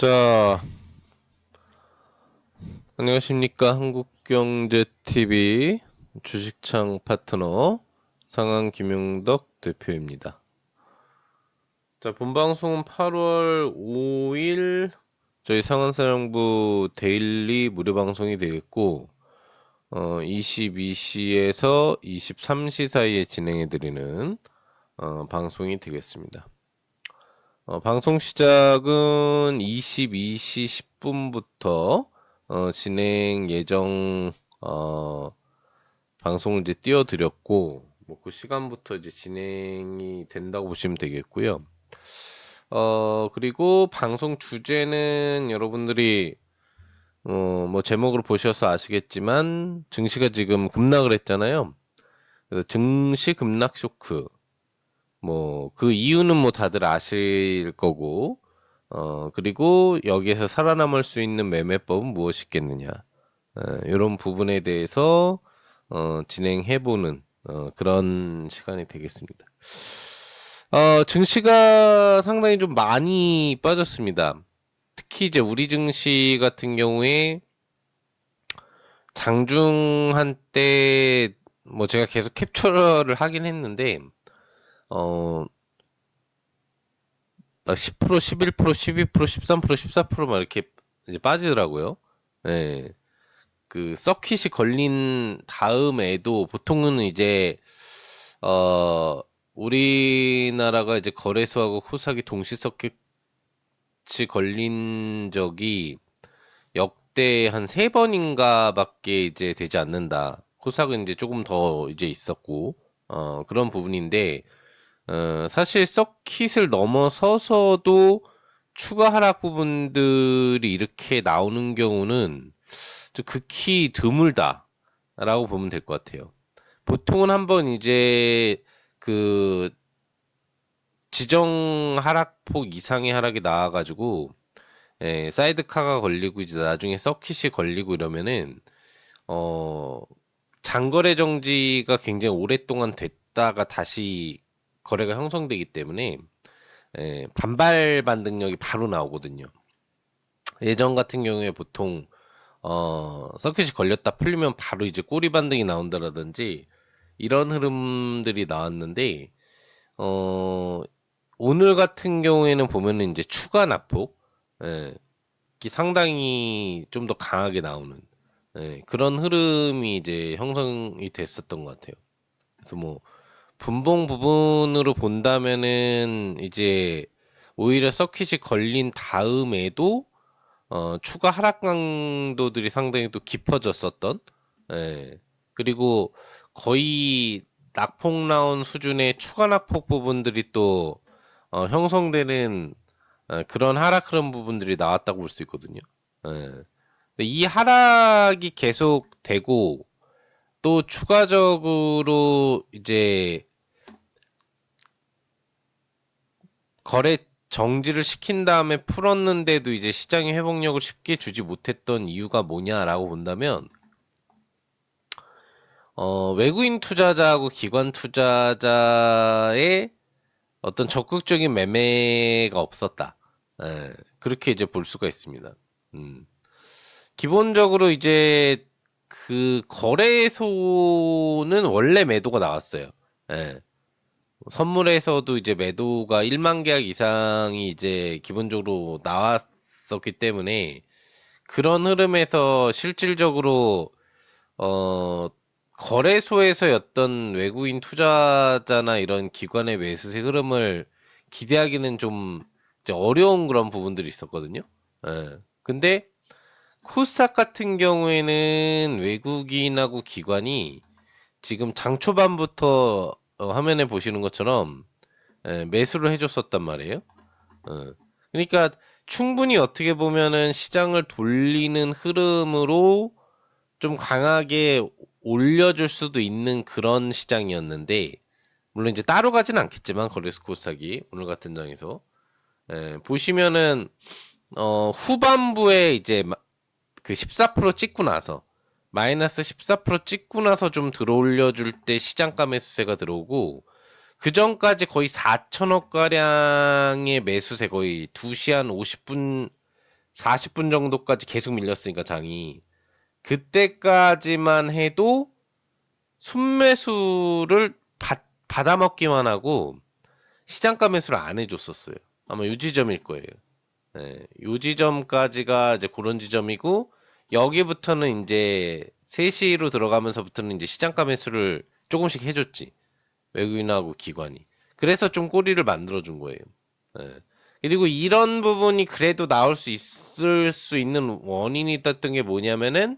자, 안녕하십니까. 한국경제TV 주식창 파트너 상한 김용덕 대표입니다. 자, 본방송은 8월 5일 저희 상한사령부 데일리 무료 방송이 되겠고, 22시에서 23시 사이에 진행해드리는 방송이 되겠습니다. 방송 시작은 22시 10분부터 진행 예정 방송을 이제 띄워드렸고, 뭐 그 시간부터 이제 진행이 된다고 보시면 되겠고요. 그리고 방송 주제는 여러분들이 뭐 제목으로 보셔서 아시겠지만 증시가 지금 급락을 했잖아요. 그래서 증시 급락 쇼크, 뭐 그 이유는 뭐 다들 아실 거고, 그리고 여기에서 살아남을 수 있는 매매법은 무엇이겠느냐, 이런 부분에 대해서 진행해보는 그런 시간이 되겠습니다. 증시가 상당히 좀 많이 빠졌습니다. 특히 이제 우리 증시 같은 경우에 장중 한때 뭐 제가 계속 캡처를 하긴 했는데, 어, 10%, 11%, 12%, 13%, 14%막 이렇게 이제 빠지더라고요. 예. 그 서킷이 걸린 다음에도 보통은 이제 우리나라가 이제 거래소하고 코스닥이 동시 서킷이 걸린 적이 역대 한 3번인가 밖에 이제 되지 않는다. 코스닥은 이제 조금 더 이제 있었고, 그런 부분인데, 사실 서킷을 넘어서서도 추가 하락 부분들이 이렇게 나오는 경우는 좀 극히 드물다라고 보면 될 것 같아요. 보통은 한번 이제 그 지정 하락폭 이상의 하락이 나와가지고, 사이드카가 걸리고 이제 나중에 서킷이 걸리고 이러면은 어 장거래 정지가 굉장히 오랫동안 됐다가 다시 거래가 형성되기 때문에 반발 반등력이 바로 나오거든요. 예전 같은 경우에 보통 서킷이 걸렸다 풀리면 바로 이제 꼬리 반등이 나온다라든지 이런 흐름들이 나왔는데, 어 오늘 같은 경우에는 보면은 이제 추가 낙폭, 예, 상당히 좀 더 강하게 나오는, 그런 흐름이 이제 형성이 됐었던 것 같아요. 그래서 뭐 분봉 부분으로 본다면은 이제 오히려 서킷이 걸린 다음에도 추가 하락 강도들이 상당히 또 깊어졌었던, 예. 그리고 거의 낙폭 나온 수준의 추가 낙폭 부분들이 또 형성되는 그런 하락 흐름 부분들이 나왔다고 볼 수 있거든요. 예. 근데 이 하락이 계속 되고 또 추가적으로 이제 거래 정지를 시킨 다음에 풀었는데도 이제 시장의 회복력을 쉽게 주지 못했던 이유가 뭐냐라고 본다면, 외국인 투자자하고 기관 투자자의 어떤 적극적인 매매가 없었다. 그렇게 이제 볼 수가 있습니다. 음. 기본적으로 이제 그 거래소는 원래 매도가 나왔어요. 예. 선물에서도 이제 매도가 1만 계약 이상이 이제 기본적으로 나왔었기 때문에 그런 흐름에서 실질적으로 어 거래소에서 였던 외국인 투자자나 이런 기관의 매수세 흐름을 기대하기는 좀 이제 어려운 그런 부분들이 있었거든요. 예. 근데 코스닥 같은 경우에는 외국인하고 기관이 지금 장 초반부터 화면에 보시는 것처럼 매수를 해줬었단 말이에요. 그러니까 충분히 어떻게 보면은 시장을 돌리는 흐름으로 좀 강하게 올려줄 수도 있는 그런 시장이었는데, 물론 이제 따로 가진 않겠지만 거래소 코스닥이 오늘 같은 장에서 보시면은 후반부에 이제 그 14% 찍고 나서 마이너스 14% 찍고 나서 좀 들어올려줄 때 시장가 매수세가 들어오고, 그 전까지 거의 4천억 가량의 매수세, 거의 2시 한 50분 40분 정도까지 계속 밀렸으니까 장이. 그때까지만 해도 순매수를 받아먹기만 하고 시장가 매수를 안 해줬었어요. 아마 요 지점일 거예요. 예, 요 지점까지가 이제 그런 지점이고 여기부터는 이제 3시로 들어가면서부터는 이제 시장가 매수를 조금씩 해줬지. 외국인하고 기관이. 그래서 좀 꼬리를 만들어준 거예요. 예. 그리고 이런 부분이 그래도 나올 수 있을 수 있는 원인이 떴던 게 뭐냐면은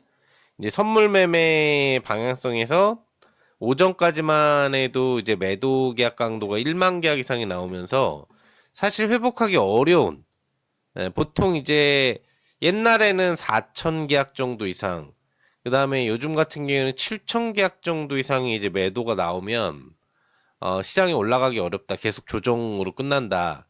이제 선물 매매 방향성에서 오전까지만 해도 이제 매도 계약 강도가 1만 계약 이상이 나오면서 사실 회복하기 어려운 보통 이제 옛날에는 4천 계약 정도 이상 그 다음에 요즘 같은 경우에는 7천 계약 정도 이상이 이제 매도가 나오면 시장이 올라가기 어렵다. 계속 조정으로 끝난다.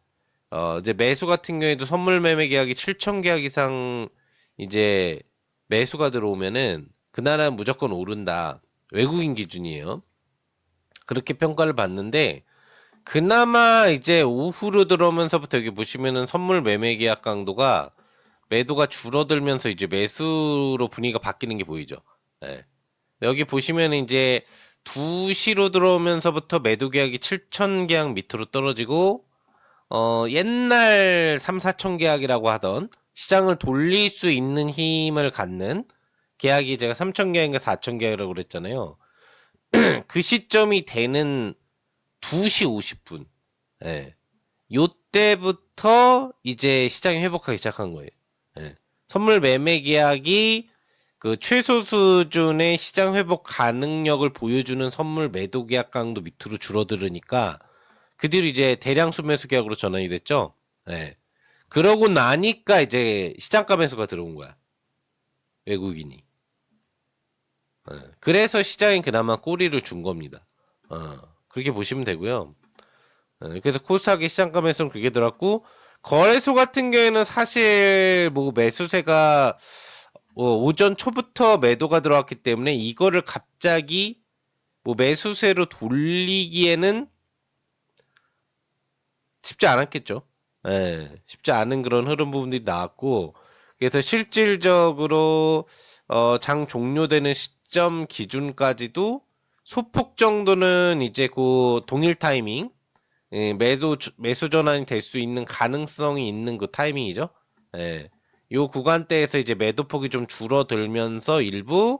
이제 매수 같은 경우에도 선물 매매 계약이 7천 계약 이상 이제 매수가 들어오면은 그날은 무조건 오른다. 외국인 기준이에요. 그렇게 평가를 받는데 그나마 이제 오후로 들어오면서부터 여기 보시면은 선물 매매 계약 강도가 매도가 줄어들면서 이제 매수로 분위기가 바뀌는 게 보이죠. 예. 여기 보시면 이제 2시로 들어오면서부터 매도 계약이 7천 계약 밑으로 떨어지고 옛날 3, 4천 계약이라고 하던 시장을 돌릴 수 있는 힘을 갖는 계약이 제가 3천 계약인가 4천 계약이라고 그랬잖아요. 그 시점이 되는 2시 50분. 예. 요때부터 이제 시장이 회복하기 시작한 거예요. 예. 선물 매매 계약이 그 최소 수준의 시장 회복 가능력을 보여주는 선물 매도 계약 강도 밑으로 줄어들으니까 그 뒤로 이제 대량 수매수 계약으로 전환이 됐죠. 예. 그러고 나니까 이제 시장가 매수가 들어온 거야. 외국인이. 그래서 시장이 그나마 꼬리를 준 겁니다. 그렇게 보시면 되고요. 그래서 코스닥의 시장가 매수는 그게 들어갔고 거래소 같은 경우에는 사실 뭐 매수세가 오전 초부터 매도가 들어왔기 때문에 이거를 갑자기 뭐 매수세로 돌리기에는 쉽지 않았겠죠. 예, 쉽지 않은 그런 흐름 부분들이 나왔고 그래서 실질적으로 장 종료되는 시점 기준까지도 소폭 정도는 이제 그 동일 타이밍 예, 매수 전환이 될 수 있는 가능성이 있는 그 타이밍이죠. 예. 요 구간대에서 이제 매도폭이 좀 줄어들면서 일부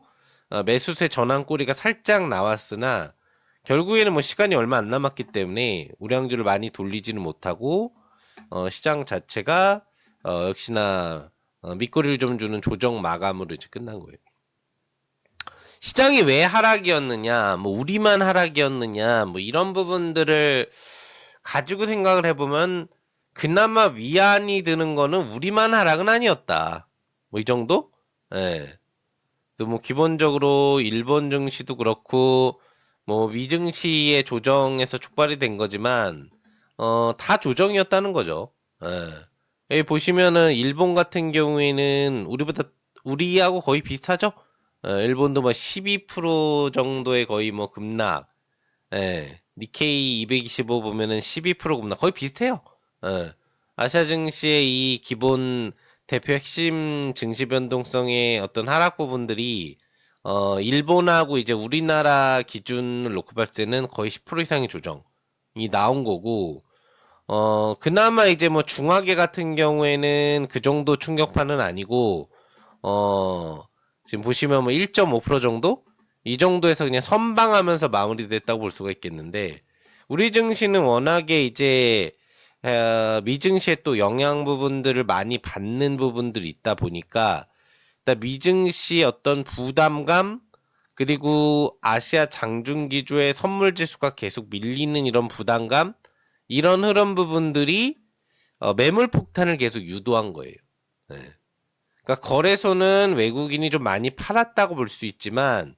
매수세 전환 꼬리가 살짝 나왔으나 결국에는 뭐 시간이 얼마 안 남았기 때문에 우량주를 많이 돌리지는 못하고 시장 자체가 역시나 밑거리를 좀 주는 조정 마감으로 이제 끝난 거예요. 시장이 왜 하락이었느냐, 뭐 우리만 하락이었느냐, 뭐 이런 부분들을 가지고 생각을 해보면 그나마 위안이 드는 거는 우리만 하락은 아니었다. 뭐 이 정도? 예. 뭐 기본적으로 일본 증시도 그렇고 뭐 미증시의 조정에서 촉발이 된 거지만 다 조정이었다는 거죠. 예. 여기 보시면은 일본 같은 경우에는 우리하고 거의 비슷하죠? 일본도 뭐 12% 정도의 거의 뭐 급락. 예. 니케이 225 보면은 12% 급락 거의 비슷해요. 예. 아시아 증시의 이 기본 대표 핵심 증시 변동성의 어떤 하락 부분들이 일본하고 이제 우리나라 기준을 놓고 봤을 때는 거의 10% 이상의 조정이 나온 거고 그나마 이제 뭐 중화계 같은 경우에는 그 정도 충격파는 아니고 지금 보시면 뭐 1.5% 정도? 이 정도에서 그냥 선방하면서 마무리됐다고 볼 수가 있겠는데, 우리 증시는 워낙에 이제, 미증시에 또 영향 부분들을 많이 받는 부분들이 있다 보니까, 일단 미증시 어떤 부담감, 그리고 아시아 장중기주의 선물 지수가 계속 밀리는 이런 부담감, 이런 흐름 부분들이 매물 폭탄을 계속 유도한 거예요. 네. 그러니까 거래소는 외국인이 좀 많이 팔았다고 볼 수 있지만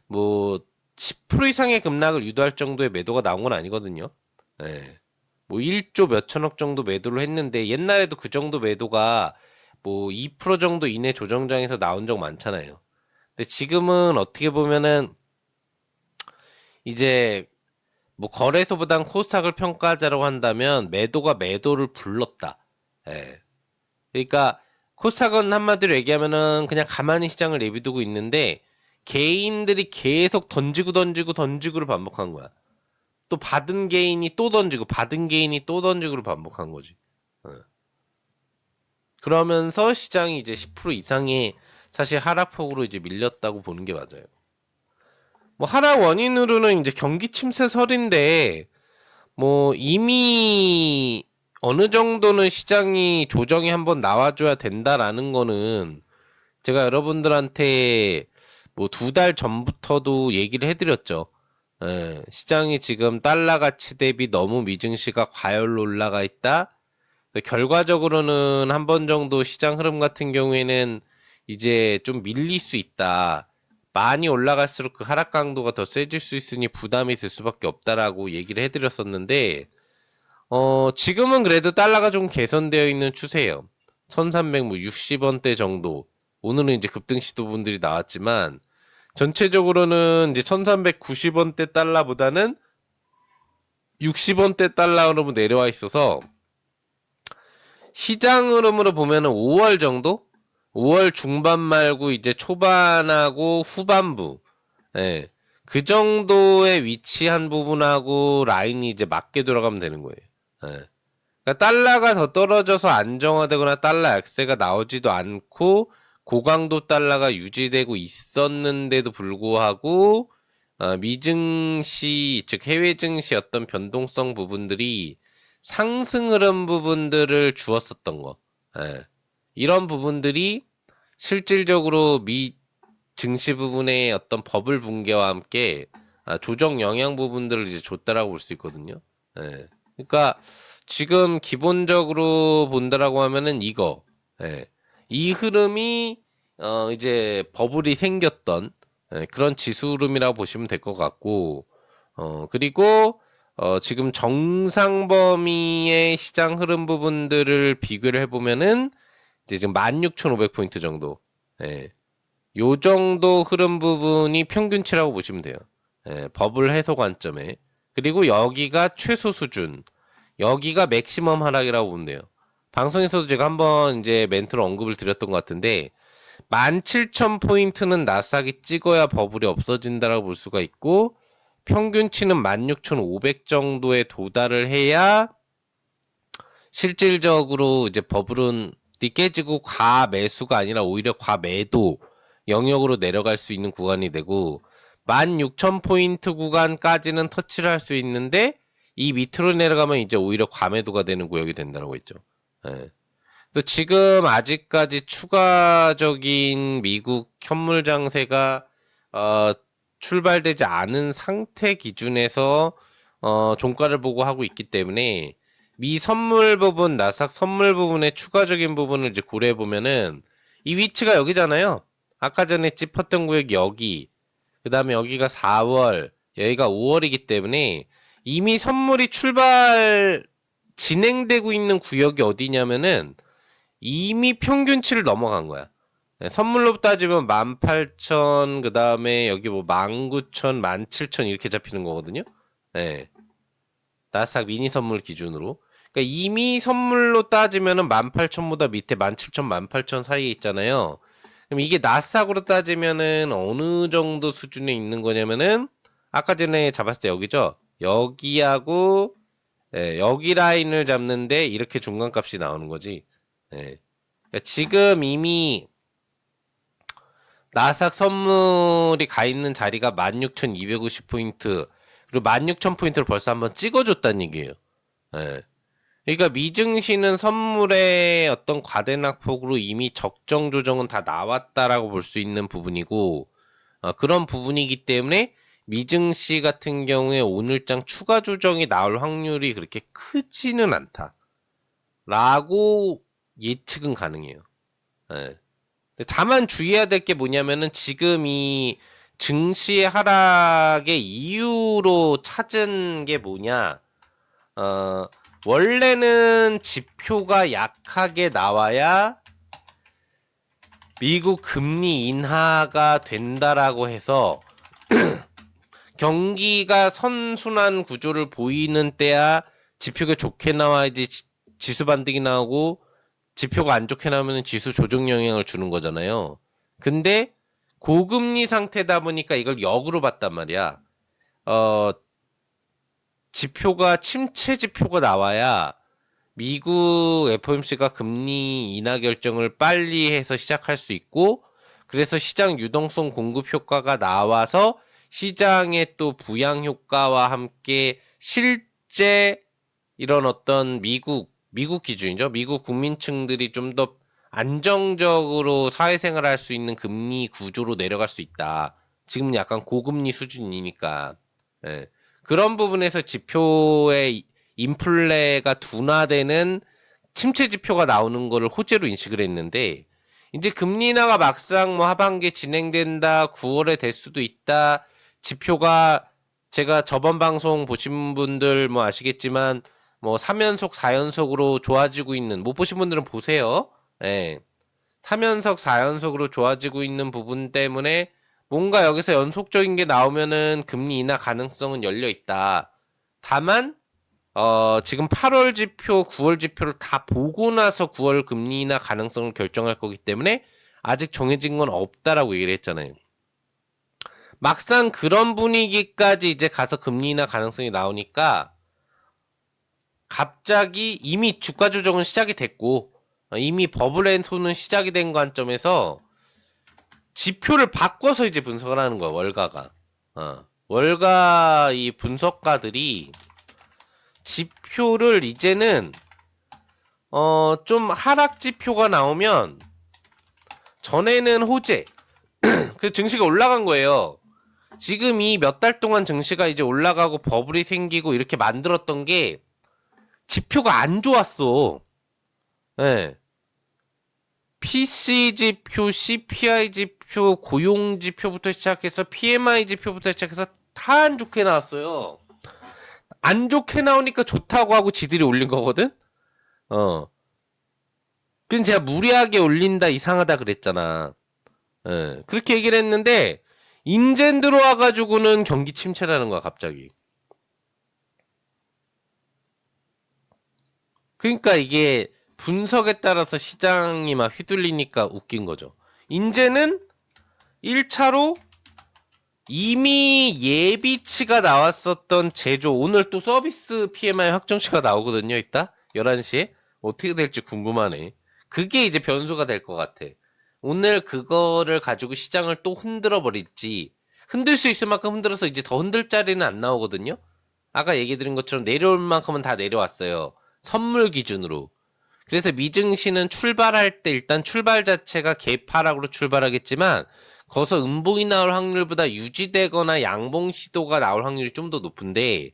뭐 10% 이상의 급락을 유도할 정도의 매도가 나온 건 아니거든요. 예. 뭐 1조 몇천억 정도 매도를 했는데 옛날에도 그 정도 매도가 뭐 2% 정도 이내 조정장에서 나온 적 많잖아요. 근데 지금은 어떻게 보면은 이제 뭐 거래소보단 코스닥을 평가하자라고 한다면 매도가 매도를 불렀다. 예. 그러니까 코스닥은 한마디로 얘기하면은 그냥 가만히 시장을 내비두고 있는데 개인들이 계속 던지고를 반복한 거야. 또 받은 개인이 또 던지고 받은 개인이 또 던지고를 반복한 거지. 어. 그러면서 시장이 이제 10% 이상의 사실 하락폭으로 이제 밀렸다고 보는 게 맞아요. 뭐 하락 원인으로는 이제 경기 침체설인데 뭐 이미 어느 정도는 시장이 조정이 한번 나와줘야 된다라는 거는 제가 여러분들한테 뭐 2달 전부터도 얘기를 해드렸죠. 예, 시장이 지금 달러 가치 대비 너무 미증시가 과열로 올라가 있다. 결과적으로는 한 번 정도 시장 흐름 같은 경우에는 이제 좀 밀릴 수 있다. 많이 올라갈수록 그 하락 강도가 더 세질 수 있으니 부담이 될 수밖에 없다라고 얘기를 해드렸었는데, 지금은 그래도 달러가 좀 개선되어 있는 추세예요. 1360원대 정도. 오늘은 이제 급등 시도분들이 나왔지만, 전체적으로는 이제 1390원대 달러보다는 60원대 달러로 내려와 있어서, 시장 흐름으로 보면은 5월 정도? 5월 중반 말고 이제 초반하고 후반부. 예. 그 정도에 위치한 부분하고 라인이 이제 맞게 돌아가면 되는 거예요. 예. 그러니까 달러가 더 떨어져서 안정화되거나 달러 약세가 나오지도 않고 고강도 달러가 유지되고 있었는데도 불구하고 미증시 즉 해외 증시 어떤 변동성 부분들이 상승 흐름 부분들을 주었었던 거. 예. 이런 부분들이 실질적으로 미 증시 부분의 어떤 버블 붕괴와 함께 조정 영향 부분들을 이제 줬다라고 볼 수 있거든요. 예. 그러니까 지금 기본적으로 본다라고 하면은 이거, 예. 이 흐름이 이제 버블이 생겼던 그런 지수 흐름이라고 보시면 될 것 같고, 그리고 지금 정상 범위의 시장 흐름 부분들을 비교를 해보면은 이제 지금 16,500포인트 정도, 예. 요 정도 흐름 부분이 평균치라고 보시면 돼요. 예, 버블 해소 관점에. 그리고 여기가 최소 수준, 여기가 맥시멈 하락이라고 보면 돼요. 방송에서도 제가 한번 이제 멘트로 언급을 드렸던 것 같은데 17,000포인트는 나스닥이 찍어야 버블이 없어진다라고 볼 수가 있고 평균치는 16,500 정도에 도달을 해야 실질적으로 이제 버블은 깨지고 과매수가 아니라 오히려 과매도 영역으로 내려갈 수 있는 구간이 되고 16,000포인트 구간까지는 터치를 할 수 있는데 이 밑으로 내려가면 이제 오히려 과매도가 되는 구역이 된다고 했죠. 예. 그래서 지금 아직까지 추가적인 미국 현물 장세가 출발되지 않은 상태 기준에서 종가를 보고 하고 있기 때문에 미 선물 부분, 나스닥 선물 부분의 추가적인 부분을 이제 고려해 보면은 이 위치가 여기잖아요. 아까 전에 짚었던 구역이 여기, 그 다음에 여기가 4월, 여기가 5월이기 때문에 이미 선물이 출발 진행되고 있는 구역이 어디냐면은 이미 평균치를 넘어간 거야. 네, 선물로 따지면 18,000, 그 다음에 여기 뭐 19,000, 17,000 이렇게 잡히는 거거든요. 네. 나스닥 미니 선물 기준으로. 그러니까 이미 선물로 따지면은 18,000보다 밑에 17,000, 18,000 사이에 있잖아요. 그럼 이게 나스닥으로 따지면은 어느 정도 수준에 있는 거냐면은 아까 전에 잡았을 때 여기죠. 여기하고 여기 라인을 잡는데 이렇게 중간값이 나오는 거지. 예. 그러니까 지금 이미 나스닥 선물이 가 있는 자리가 16,250포인트 그리고 16,000포인트를 벌써 한번 찍어줬다는 얘기예요. 예. 그러니까 미증시는 선물의 어떤 과대낙폭으로 이미 적정 조정은 다 나왔다라고 볼 수 있는 부분이고 그런 부분이기 때문에 미증시 같은 경우에 오늘장 추가 조정이 나올 확률이 그렇게 크지는 않다라고 예측은 가능해요. 예. 다만 주의해야 될 게 뭐냐면은 지금 이 증시 하락의 이유로 찾은 게 뭐냐? 어, 원래는 지표가 약하게 나와야 미국 금리 인하가 된다라고 해서 경기가 선순환 구조를 보이는 때야 지표가 좋게 나와야지 지수 반등이 나오고 지표가 안 좋게 나오면 지수 조정 영향을 주는 거잖아요. 근데 고금리 상태다 보니까 이걸 역으로 봤단 말이야. 어, 지표가 침체 지표가 나와야 미국 FOMC가 금리 인하 결정을 빨리 해서 시작할 수 있고, 그래서 시장 유동성 공급 효과가 나와서 시장의 또 부양 효과와 함께 실제 이런 어떤 미국 기준이죠. 미국 국민층들이 좀 더 안정적으로 사회생활 할 수 있는 금리 구조로 내려갈 수 있다. 지금은 약간 고금리 수준이니까. 예. 그런 부분에서 지표의 인플레가 둔화되는 침체 지표가 나오는 거를 호재로 인식을 했는데, 이제 금리 인하가 막상 뭐 하반기에 진행된다, 9월에 될 수도 있다, 지표가 제가 저번 방송 보신 분들 뭐 아시겠지만 뭐 3연속, 4연속으로 좋아지고 있는, 못 보신 분들은 보세요. 예. 3연속, 4연속으로 좋아지고 있는 부분 때문에 뭔가 여기서 연속적인 게 나오면은 금리 인하 가능성은 열려 있다. 다만 지금 8월 지표, 9월 지표를 다 보고 나서 9월 금리 인하 가능성을 결정할 거기 때문에 아직 정해진 건 없다라고 얘기를 했잖아요. 막상 그런 분위기까지 이제 가서 금리 인하 가능성이 나오니까 갑자기 이미 주가 조정은 시작이 됐고 이미 버블 앤톤은 시작이 된 관점에서 지표를 바꿔서 이제 분석을 하는 거야, 월가가. 월가 이 분석가들이 지표를 이제는 좀 하락 지표가 나오면 전에는 호재, 그 증시가 올라간 거예요. 지금 이 몇 달 동안 증시가 이제 올라가고 버블이 생기고 이렇게 만들었던 게 지표가 안 좋았어. 예. PC 지표, CPI 지표, 고용 지표부터 시작해서 PMI 지표부터 시작해서 다 안 좋게 나왔어요. 안 좋게 나오니까 좋다고 하고 지들이 올린 거거든? 어. 그럼 제가 무리하게 올린다, 이상하다 그랬잖아. 예. 그렇게 얘기를 했는데, 인젠 들어와가지고는 경기 침체라는 거야, 갑자기. 그러니까 이게 분석에 따라서 시장이 막 휘둘리니까 웃긴 거죠. 인제는 1차로 이미 예비치가 나왔었던 제조, 오늘 또 서비스 PMI 확정치가 나오거든요, 이따? 11시에? 어떻게 될지 궁금하네. 그게 이제 변수가 될 것 같아. 오늘 그거를 가지고 시장을 또 흔들어 버릴지, 흔들 수 있을 만큼 흔들어서 이제 더 흔들 자리는 안 나오거든요? 아까 얘기 드린 것처럼 내려올 만큼은 다 내려왔어요. 선물 기준으로. 그래서 미증시는 출발할 때 일단 출발 자체가 개파락으로 출발하겠지만 거기서 음봉이 나올 확률보다 유지되거나 양봉 시도가 나올 확률이 좀 더 높은데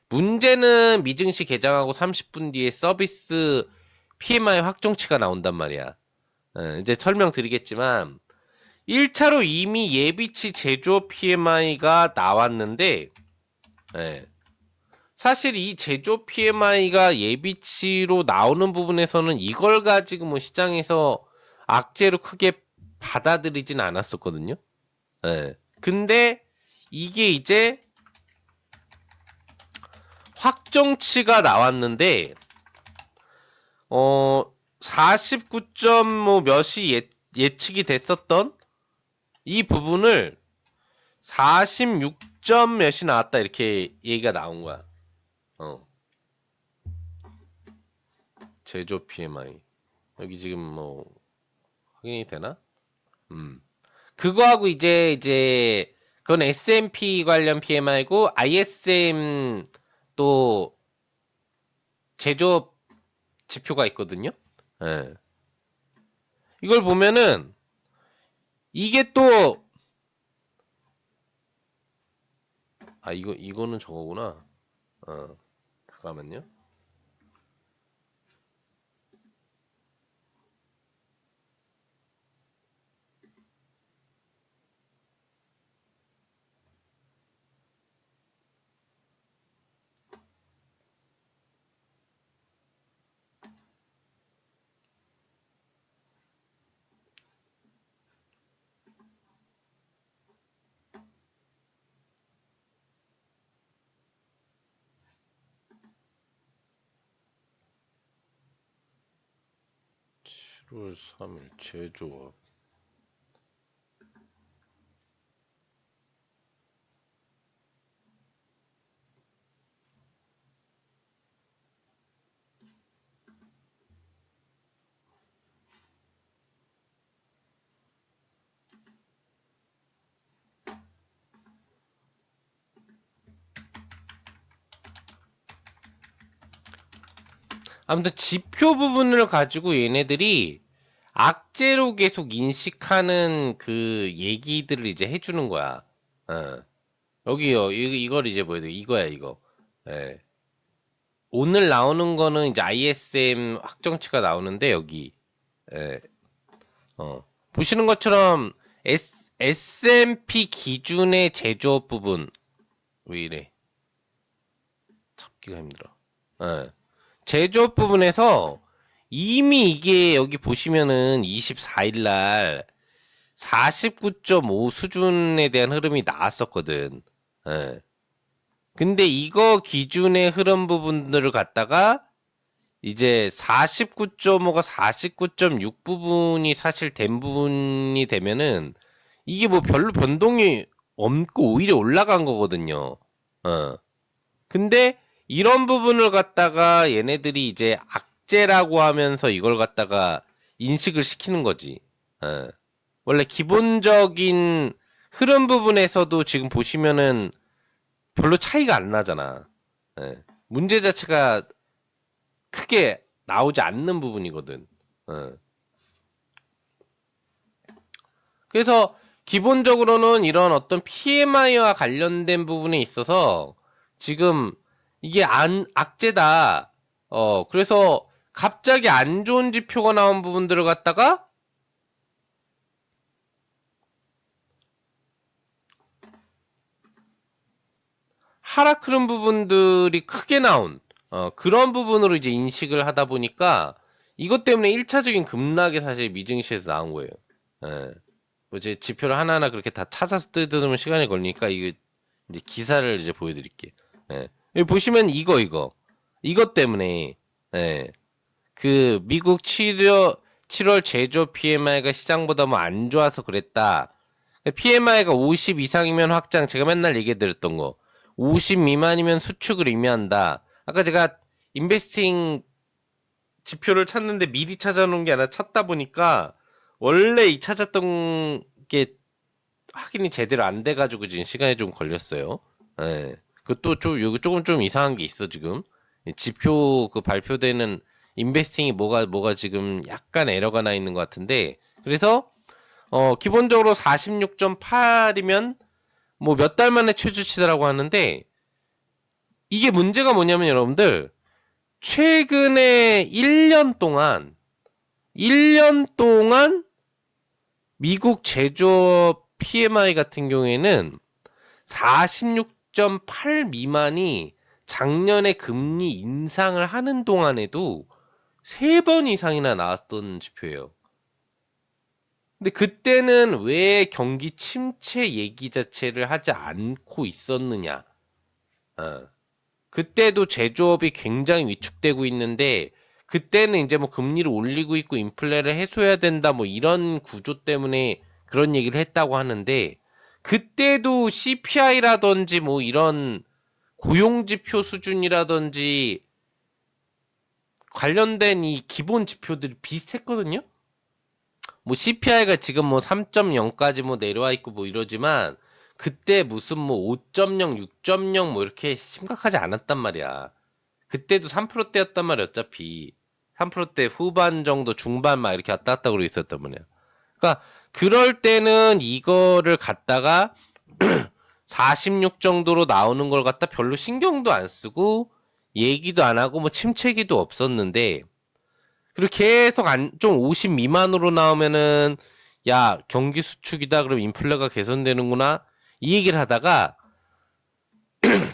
문제는 미증시 개장하고 30분 뒤에 서비스 PMI 확정치가 나온단 말이야. 이제 설명드리겠지만 1차로 이미 예비치 제조업 PMI가 나왔는데 예, 사실 이 제조 PMI가 예비치로 나오는 부분에서는 이걸 가지고 뭐 시장에서 악재로 크게 받아들이진 않았었거든요. 예. 근데 이게 이제 확정치가 나왔는데 49점 뭐 몇이 예측이 됐었던 이 부분을 46점 몇이 나왔다 이렇게 얘기가 나온 거야. 어. 제조 PMI. 여기 지금 뭐 확인이 되나? 음. 그거하고 이제 그건 S&P 관련 PMI고 ISM 또 제조업 지표가 있거든요. 예. 이걸 보면은 이게 또 이거는 저거구나. 잠깐만요. 7월 3일 제조업. 아무튼 지표 부분을 가지고 얘네들이 악재로 계속 인식하는 그 얘기들을 이제 해주는 거야. 어. 여기요. 이걸 이제 보여드려. 이거야, 이거. 예. 오늘 나오는 거는 이제 ISM 확정치가 나오는데, 여기. 예. 보시는 것처럼 S&P 기준의 제조업 부분. 왜 이래? 잡기가 힘들어. 예. 제조업 부분에서 이미 이게 여기 보시면은 24일 날 49.5 수준에 대한 흐름이 나왔었거든. 예. 근데 이거 기준의 흐름 부분들을 갖다가 이제 49.5가 49.6 부분이 사실 된 부분이 되면은 이게 뭐 별로 변동이 없고 오히려 올라간 거거든요. 어. 근데 이런 부분을 갖다가 얘네들이 이제 악재라고 하면서 이걸 갖다가 인식을 시키는 거지. 어. 원래 기본적인 흐름 부분에서도 지금 보시면은 별로 차이가 안 나잖아. 예. 문제 자체가 크게 나오지 않는 부분이거든. 예. 그래서 기본적으로는 이런 어떤 PMI와 관련된 부분에 있어서 지금 이게 악재다. 그래서 갑자기 안 좋은 지표가 나온 부분들을 갖다가 하락 흐름 부분들이 크게 나온 그런 부분으로 이제 인식을 하다 보니까 이것 때문에 1차적인 급락이 사실 미증시에서 나온 거예요. 예. 뭐 이제 지표를 하나하나 그렇게 다 찾아서 뜯으면 시간이 걸리니까 이게 이제 기사를 이제 보여드릴게요. 예. 여기 보시면 이것 때문에 예. 그 미국 7월 제조 PMI가 시장보다 뭐 안 좋아서 그랬다. PMI가 50 이상이면 확장, 제가 맨날 얘기해 드렸던 거. 50 미만이면 수축을 의미한다. 아까 제가 인베스팅 지표를 찾는데 미리 찾아놓은 게 아니라 찾다 보니까 원래 이 찾았던 게 확인이 제대로 안 돼가지고 지금 시간이 좀 걸렸어요. 예. 그것도 좀, 여기 조금 좀 이상한 게 있어, 지금. 지표 그 발표되는 인베스팅이 뭐가 지금 약간 에러가 나 있는 것 같은데. 그래서, 기본적으로 46.8이면 뭐 몇 달 만에 최저치라고 하는데, 이게 문제가 뭐냐면 여러분들, 최근에 1년 동안 미국 제조업 PMI 같은 경우에는 46.8 미만이 작년에 금리 인상을 하는 동안에도 3번 이상이나 나왔던 지표예요. 근데 그때는 왜 경기 침체 얘기 자체를 하지 않고 있었느냐? 어. 그때도 제조업이 굉장히 위축되고 있는데 그때는 이제 뭐 금리를 올리고 있고 인플레를 해소해야 된다 뭐 이런 구조 때문에 그런 얘기를 했다고 하는데 그때도 CPI라든지 뭐 이런 고용지표 수준이라든지 관련된 이 기본 지표들이 비슷했거든요. 뭐 CPI가 지금 뭐 3.0까지 뭐 내려와 있고 뭐 이러지만 그때 무슨 뭐 5.0, 6.0 뭐 이렇게 심각하지 않았단 말이야. 그때도 3%대였단 말이야, 어차피. 3%대 후반 정도, 중반 막 이렇게 왔다 갔다 그러고 있었단 말이야. 그러니까 그럴 때는 이거를 갖다가 46 정도로 나오는 걸 갖다 별로 신경도 안 쓰고 얘기도 안 하고 뭐 침체기도 없었는데 그리고 계속 좀 50 미만으로 나오면은 야 경기 수축이다 그럼 인플레가 개선되는구나 이 얘기를 하다가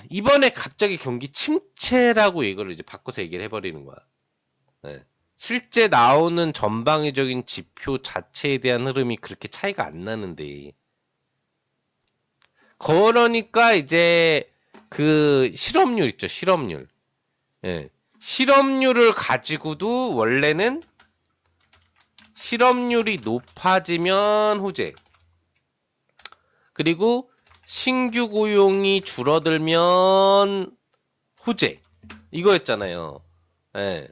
이번에 갑자기 경기 침체라고 이거를 이제 바꿔서 얘기를 해버리는 거야. 네. 실제 나오는 전방위적인 지표 자체에 대한 흐름이 그렇게 차이가 안 나는데 그러니까 이제 그 실업률 있죠, 실업률. 예. 네. 실업률을 가지고도 원래는 4 6 8 미만이 작년에 금리 인상을 하는 동안에도 3번 이상이나 나왔던 지표예요. 근데 그때도 46.8 미만이 작년에 금리 인상을 하는 동안에도 4번 이상이나 나왔던 지표예요. 예. 실업률이 높아지면 호재. 그리고 신규 고용이 줄어들면 호재. 이거였잖아요. 예.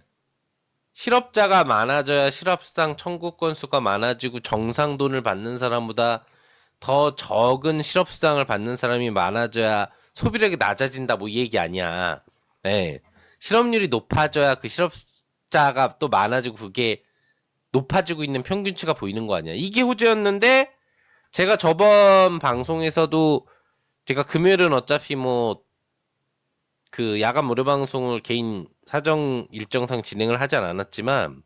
실업자가 많아져야 실업상 청구 건수가 많아지고 정상 돈을 받는 사람보다 더 적은 실업수당을 받는 사람이 많아져야 소비력이 낮아진다 뭐 이 얘기 아니야. 예. 실업률이 높아져야 그 실업자가 또 많아지고 그게 높아지고 있는 평균치가 보이는 거 아니야. 이게 호재였는데 제가 저번 방송에서도 제가 금요일은 어차피 뭐 그 야간 무료 방송을 개인 사정 일정상 진행을 하지 않았지만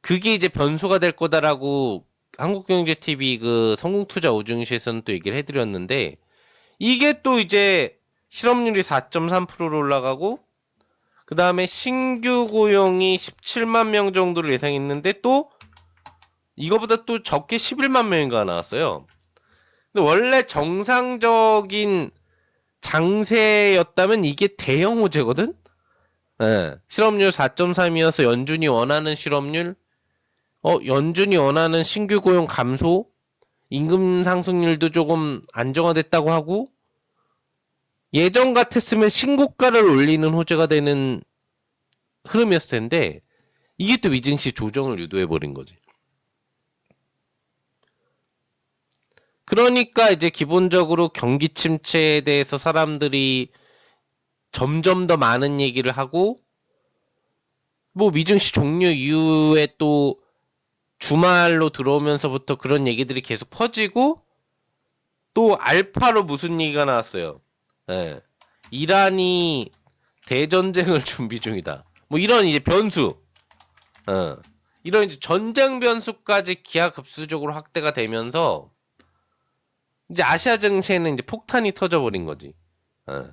그게 이제 변수가 될 거다라고 한국경제TV 그 성공투자 오중시에서는 또 얘기를 해드렸는데 이게 또 이제 실업률이 4.3%로 올라가고 그 다음에 신규 고용이 17만 명 정도를 예상했는데 또 이거보다 또 적게 11만 명인가 나왔어요. 근데 원래 정상적인 장세였다면 이게 대형 호재거든? 예. 실업률 4.3이어서 연준이 원하는 실업률, 연준이 원하는 신규 고용 감소, 임금 상승률도 조금 안정화됐다고 하고, 예전 같았으면 신고가를 올리는 호재가 되는 흐름이었을 텐데, 이게 또 위증시 조정을 유도해버린 거지. 그러니까 이제 기본적으로 경기 침체에 대해서 사람들이 점점 더 많은 얘기를 하고, 뭐 위증시 종료 이후에 또 주말로 들어오면서부터 그런 얘기들이 계속 퍼지고, 또 알파로 무슨 얘기가 나왔어요. 예. 이란이 대전쟁을 준비 중이다. 뭐 이런 이제 변수, 이런 이제 전쟁 변수까지 기하급수적으로 확대가 되면서 이제 아시아 증시에는 이제 폭탄이 터져버린 거지. 어.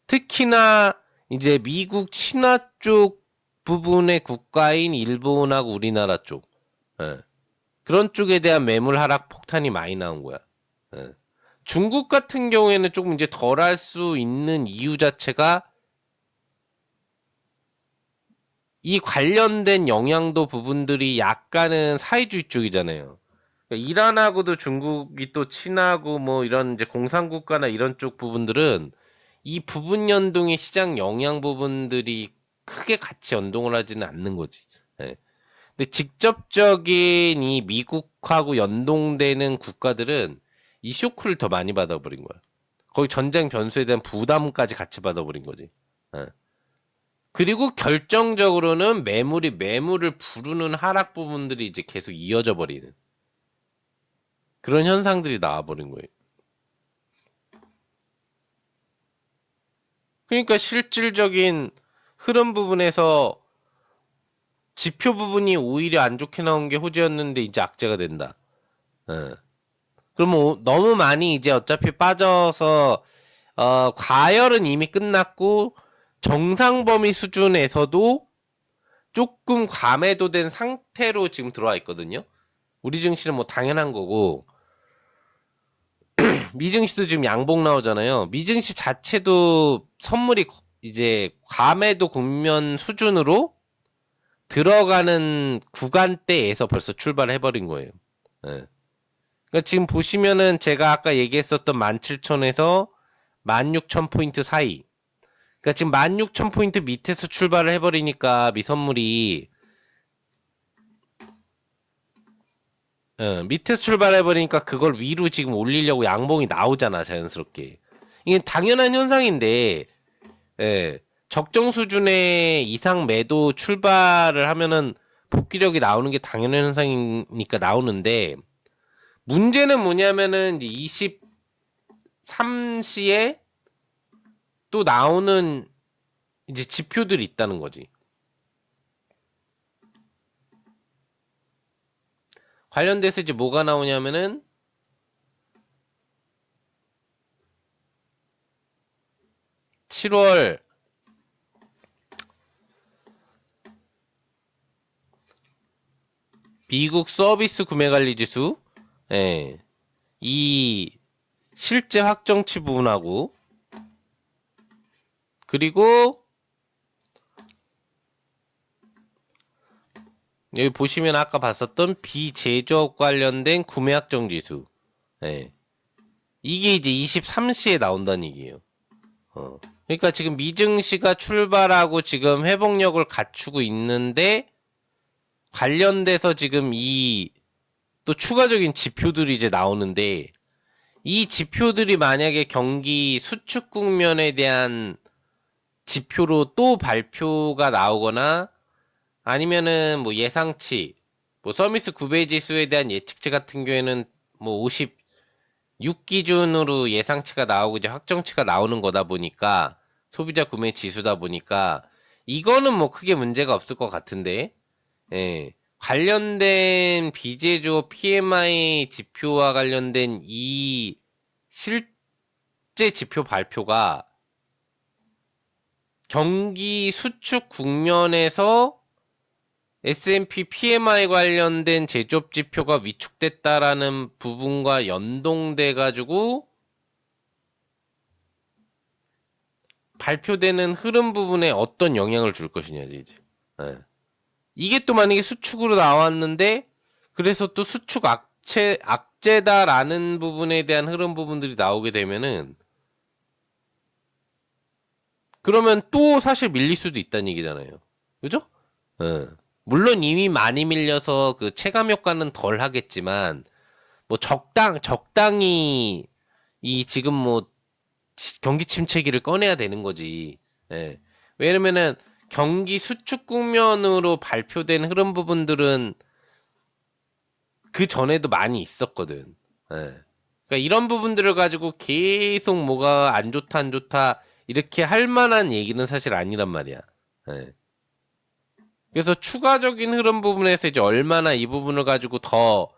특히나 이제 미국 친화 쪽 부분의 국가인 일본하고 우리나라 쪽, 그런 쪽에 대한 매물 하락 폭탄이 많이 나온 거야. 중국 같은 경우에는 조금 이제 덜 할 수 있는 이유 자체가 이 관련된 영향도 부분들이 약간은 사회주의 쪽이잖아요. 그러니까 이란하고도 중국이 또 친하고 뭐 이런 이제 공산국가나 이런 쪽 부분들은 이 부분 연동의 시장 영향 부분들이 크게 같이 연동을 하지는 않는 거지. 예. 근데 직접적인 이 미국하고 연동되는 국가들은 이 쇼크를 더 많이 받아버린 거야. 거기 전쟁 변수에 대한 부담까지 같이 받아버린 거지. 예. 그리고 결정적으로는 매물이 매물을 부르는 하락 부분들이 이제 계속 이어져 버리는 그런 현상들이 나와버린 거예요. 그러니까 실질적인 흐름 부분에서 지표 부분이 오히려 안 좋게 나온 게 호재였는데 이제 악재가 된다. 예. 그러면 너무 많이 이제 어차피 빠져서 과열은 이미 끝났고 정상 범위 수준에서도 조금 과매도된 상태로 지금 들어와 있거든요. 우리 증시는 뭐 당연한 거고 미증시도 지금 양봉 나오잖아요. 미증시 자체도 선물이 이제 과매도 국면 수준으로 들어가는 구간대에서 벌써 출발을 해버린 거예요. 예. 그러니까 지금 보시면은 제가 아까 얘기했었던 17,000에서 16,000포인트 사이. 그러니까 지금 16,000포인트 밑에서 출발을 해버리니까 미선물이 밑에서 출발해버리니까 그걸 위로 지금 올리려고 양봉이 나오잖아 자연스럽게. 이게 당연한 현상인데 예, 적정 수준의 이상 매도 출발을 하면은 복귀력이 나오는 게 당연한 현상이니까 나오는데 문제는 뭐냐면은 이제 23시에 또 나오는 이제 지표들이 있다는 거지. 관련돼서 이제 뭐가 나오냐면은 7월 미국 서비스 구매 관리 지수, 예, 이 실제 확정치 부분하고 그리고 여기 보시면 아까 봤었던 비제조업 관련된 구매 확정 지수. 예. 이게 이제 23시에 나온다는 얘기예요. 그러니까 지금 미증시가 출발하고 지금 회복력을 갖추고 있는데 관련돼서 지금 이 또 추가적인 지표들이 이제 나오는데 이 지표들이 만약에 경기 수축 국면에 대한 지표로 또 발표가 나오거나 아니면은 뭐 예상치, 뭐 서비스 구매 지수에 대한 예측치 같은 경우에는 뭐 56 기준으로 예상치가 나오고 이제 확정치가 나오는 거다 보니까 소비자 구매 지수다 보니까 이거는 뭐 크게 문제가 없을 것 같은데, 예. 관련된 비제조 PMI 지표와 관련된 이 실제 지표 발표가 경기 수축 국면에서 S&P PMI 관련된 제조업 지표가 위축됐다라는 부분과 연동돼 가지고 발표되는 흐름 부분에 어떤 영향을 줄 것이냐지 이제. 예. 이게 또 만약에 수축으로 나왔는데 그래서 또 수축 악재다라는 부분에 대한 흐름 부분들이 나오게 되면은 그러면 또 사실 밀릴 수도 있다는 얘기잖아요. 그죠? 예. 물론 이미 많이 밀려서 그 체감 효과는 덜 하겠지만 뭐 적당히 이 지금 뭐 경기 침체기를 꺼내야 되는 거지. 예. 왜냐면은 경기 수축 국면으로 발표된 흐름 부분들은 그 전에도 많이 있었거든. 예. 그러니까 이런 부분들을 가지고 계속 뭐가 안 좋다 안 좋다 이렇게 할 만한 얘기는 사실 아니란 말이야. 예. 그래서 추가적인 흐름 부분에서 이제 얼마나 이 부분을 가지고 더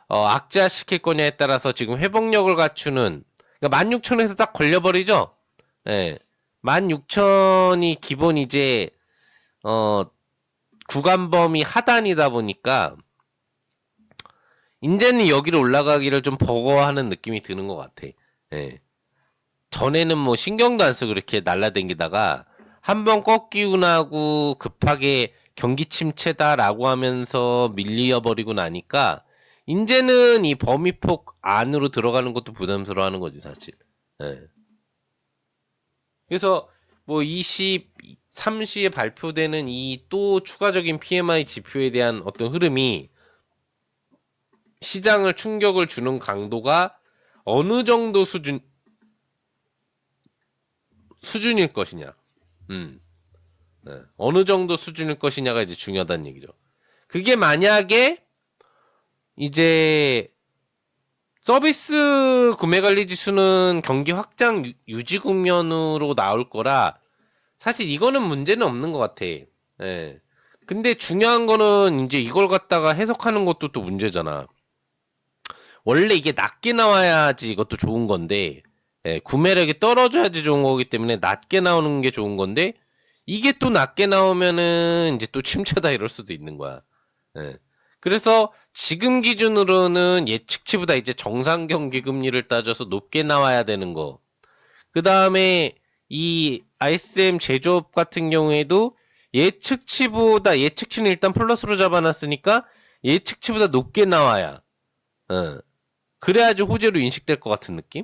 악재화시킬 거냐에 따라서 지금 회복력을 갖추는 그러니까 16,000에서 딱 걸려버리죠. 예. 16,000이 기본 이제 어 구간 범위 하단이다 보니까 이제는 여기로 올라가기를 좀 버거워하는 느낌이 드는 것 같아. 예. 전에는 뭐 신경도 안 쓰고 이렇게 날라댕기다가 한번 꺾이고 나고 급하게 경기 침체다라고 하면서 밀려버리고 나니까 이제는 이 범위폭 안으로 들어가는 것도 부담스러워하는 거지 사실. 예. 그래서 뭐 23시에 발표되는 이 또 추가적인 PMI 지표에 대한 어떤 흐름이 시장을 충격을 주는 강도가 어느 정도 수준일 것이냐. 음. 네. 어느 정도 수준일 것이냐가 이제 중요하다는 얘기죠. 그게 만약에 이제 서비스 구매 관리 지수는 경기 확장 유지 국면으로 나올 거라 사실 이거는 문제는 없는 것 같아. 예. 근데 중요한 거는 이제 이걸 갖다가 해석하는 것도 또 문제잖아. 원래 이게 낮게 나와야지 이것도 좋은 건데, 예, 구매력이 떨어져야지 좋은 거기 때문에 낮게 나오는 게 좋은 건데, 이게 또 낮게 나오면은 이제 또 침체다 이럴 수도 있는 거야. 예. 그래서 지금 기준으로는 예측치보다 이제 정상 경기 금리를 따져서 높게 나와야 되는 거. 그 다음에 이 ISM 제조업 같은 경우에도 예측치는 일단 플러스로 잡아놨으니까 예측치보다 높게 나와야, 그래야지 호재로 인식될 것 같은 느낌?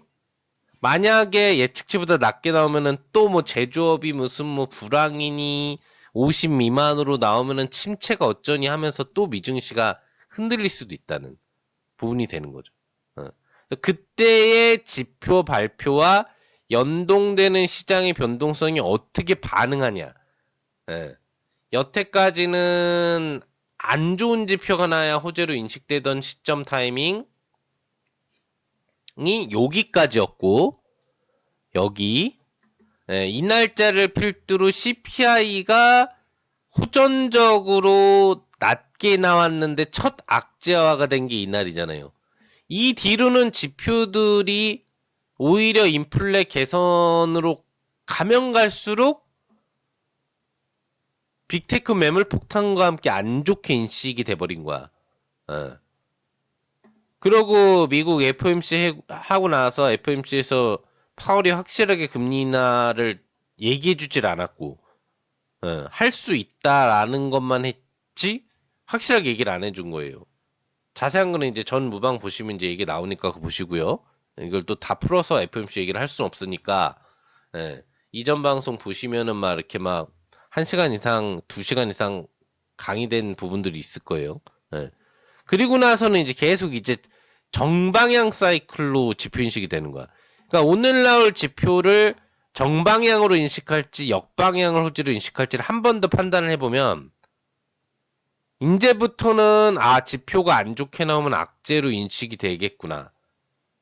만약에 예측치보다 낮게 나오면은 또 뭐 제조업이 무슨 뭐 불황이니 50 미만으로 나오면은 침체가 어쩌니 하면서 또 미증시가 흔들릴 수도 있다는 부분이 되는 거죠. 어. 그때의 지표 발표와 연동되는 시장의 변동성이 어떻게 반응하냐. 예. 여태까지는 안 좋은 지표가 나야 호재로 인식되던 시점 타이밍이 여기까지였고, 여기, 예, 이 날짜를 필두로 CPI가 호전적으로 낮게 나왔는데 첫 악재화가 된 게 이날이잖아요. 이 뒤로는 지표들이 오히려 인플레 개선으로 가면 갈수록 빅테크 매물 폭탄과 함께 안 좋게 인식이 돼버린 거야. 어. 그러고 미국 FOMC 하고 나서 FOMC에서 파월이 확실하게 금리 인하를 얘기해 주질 않았고 할 수 있다라는 것만 했지 확실하게 얘기를 안 해준 거예요. 자세한 거는 이제 전 무방 보시면 이제 얘기 나오니까 그거 보시고요. 이걸 또 다 풀어서 FMC 얘기를 할 수는 없으니까, 예. 이전 방송 보시면은 막 이렇게 막 1시간 이상, 2시간 이상 강의된 부분들이 있을 거예요. 예. 그리고 나서는 이제 계속 이제 정방향 사이클로 지표 인식이 되는 거야. 그러니까 오늘 나올 지표를 정방향으로 인식할지 역방향을 호지로 인식할지를 한 번 더 판단을 해보면 이제부터는 지표가 안 좋게 나오면 악재로 인식이 되겠구나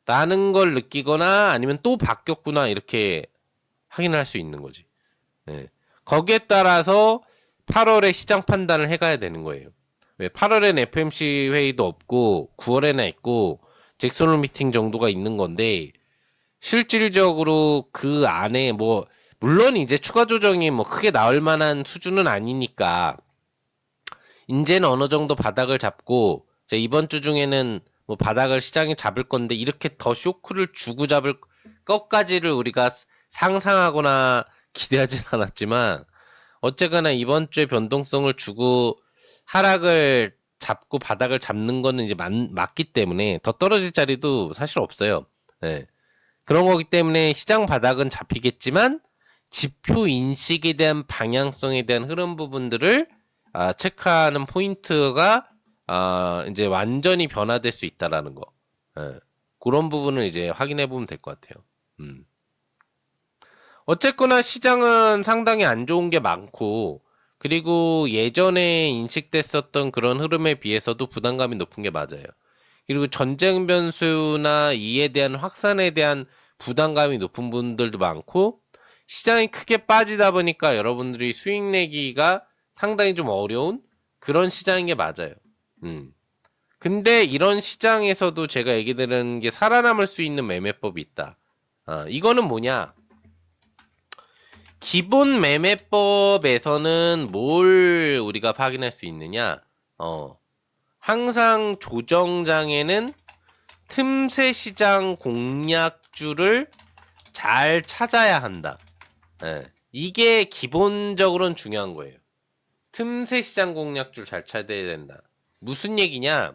라는 걸 느끼거나 아니면 또 바뀌었구나 이렇게 확인할 수 있는 거지. 예. 거기에 따라서 8월에 시장 판단을 해가야 되는 거예요. 왜 8월에는 FMC 회의도 없고 9월에나 있고 잭슨홀 미팅 정도가 있는 건데 실질적으로 그 안에 뭐 물론 이제 추가 조정이 뭐 크게 나올 만한 수준은 아니니까 이제는 어느 정도 바닥을 잡고 이제 이번 주 중에는 뭐 바닥을 시장이 잡을 건데 이렇게 더 쇼크를 주고 잡을 것까지를 우리가 상상하거나 기대하진 않았지만 어쨌거나 이번 주에 변동성을 주고 하락을 잡고 바닥을 잡는 거는 이제 맞기 때문에 더 떨어질 자리도 사실 없어요. 네. 그런 거기 때문에 시장 바닥은 잡히겠지만 지표 인식에 대한 방향성에 대한 흐름 부분들을 체크하는 포인트가 이제 완전히 변화될 수 있다라는 거. 예. 그런 부분을 이제 확인해 보면 될 것 같아요. 어쨌거나 시장은 상당히 안 좋은 게 많고, 그리고 예전에 인식됐었던 그런 흐름에 비해서도 부담감이 높은 게 맞아요. 그리고 전쟁 변수나 이에 대한 확산에 대한 부담감이 높은 분들도 많고, 시장이 크게 빠지다 보니까 여러분들이 수익 내기가 상당히 좀 어려운 그런 시장인 게 맞아요. 근데 이런 시장에서도 제가 얘기 드리는 게 살아남을 수 있는 매매법이 있다. 이거는 뭐냐? 기본 매매법에서는 뭘 우리가 확인할 수 있느냐? 항상 조정장에는 틈새 시장 공략주를 잘 찾아야 한다. 예, 이게 기본적으로는 중요한 거예요. 틈새 시장 공략주를 잘 찾아야 된다. 무슨 얘기냐?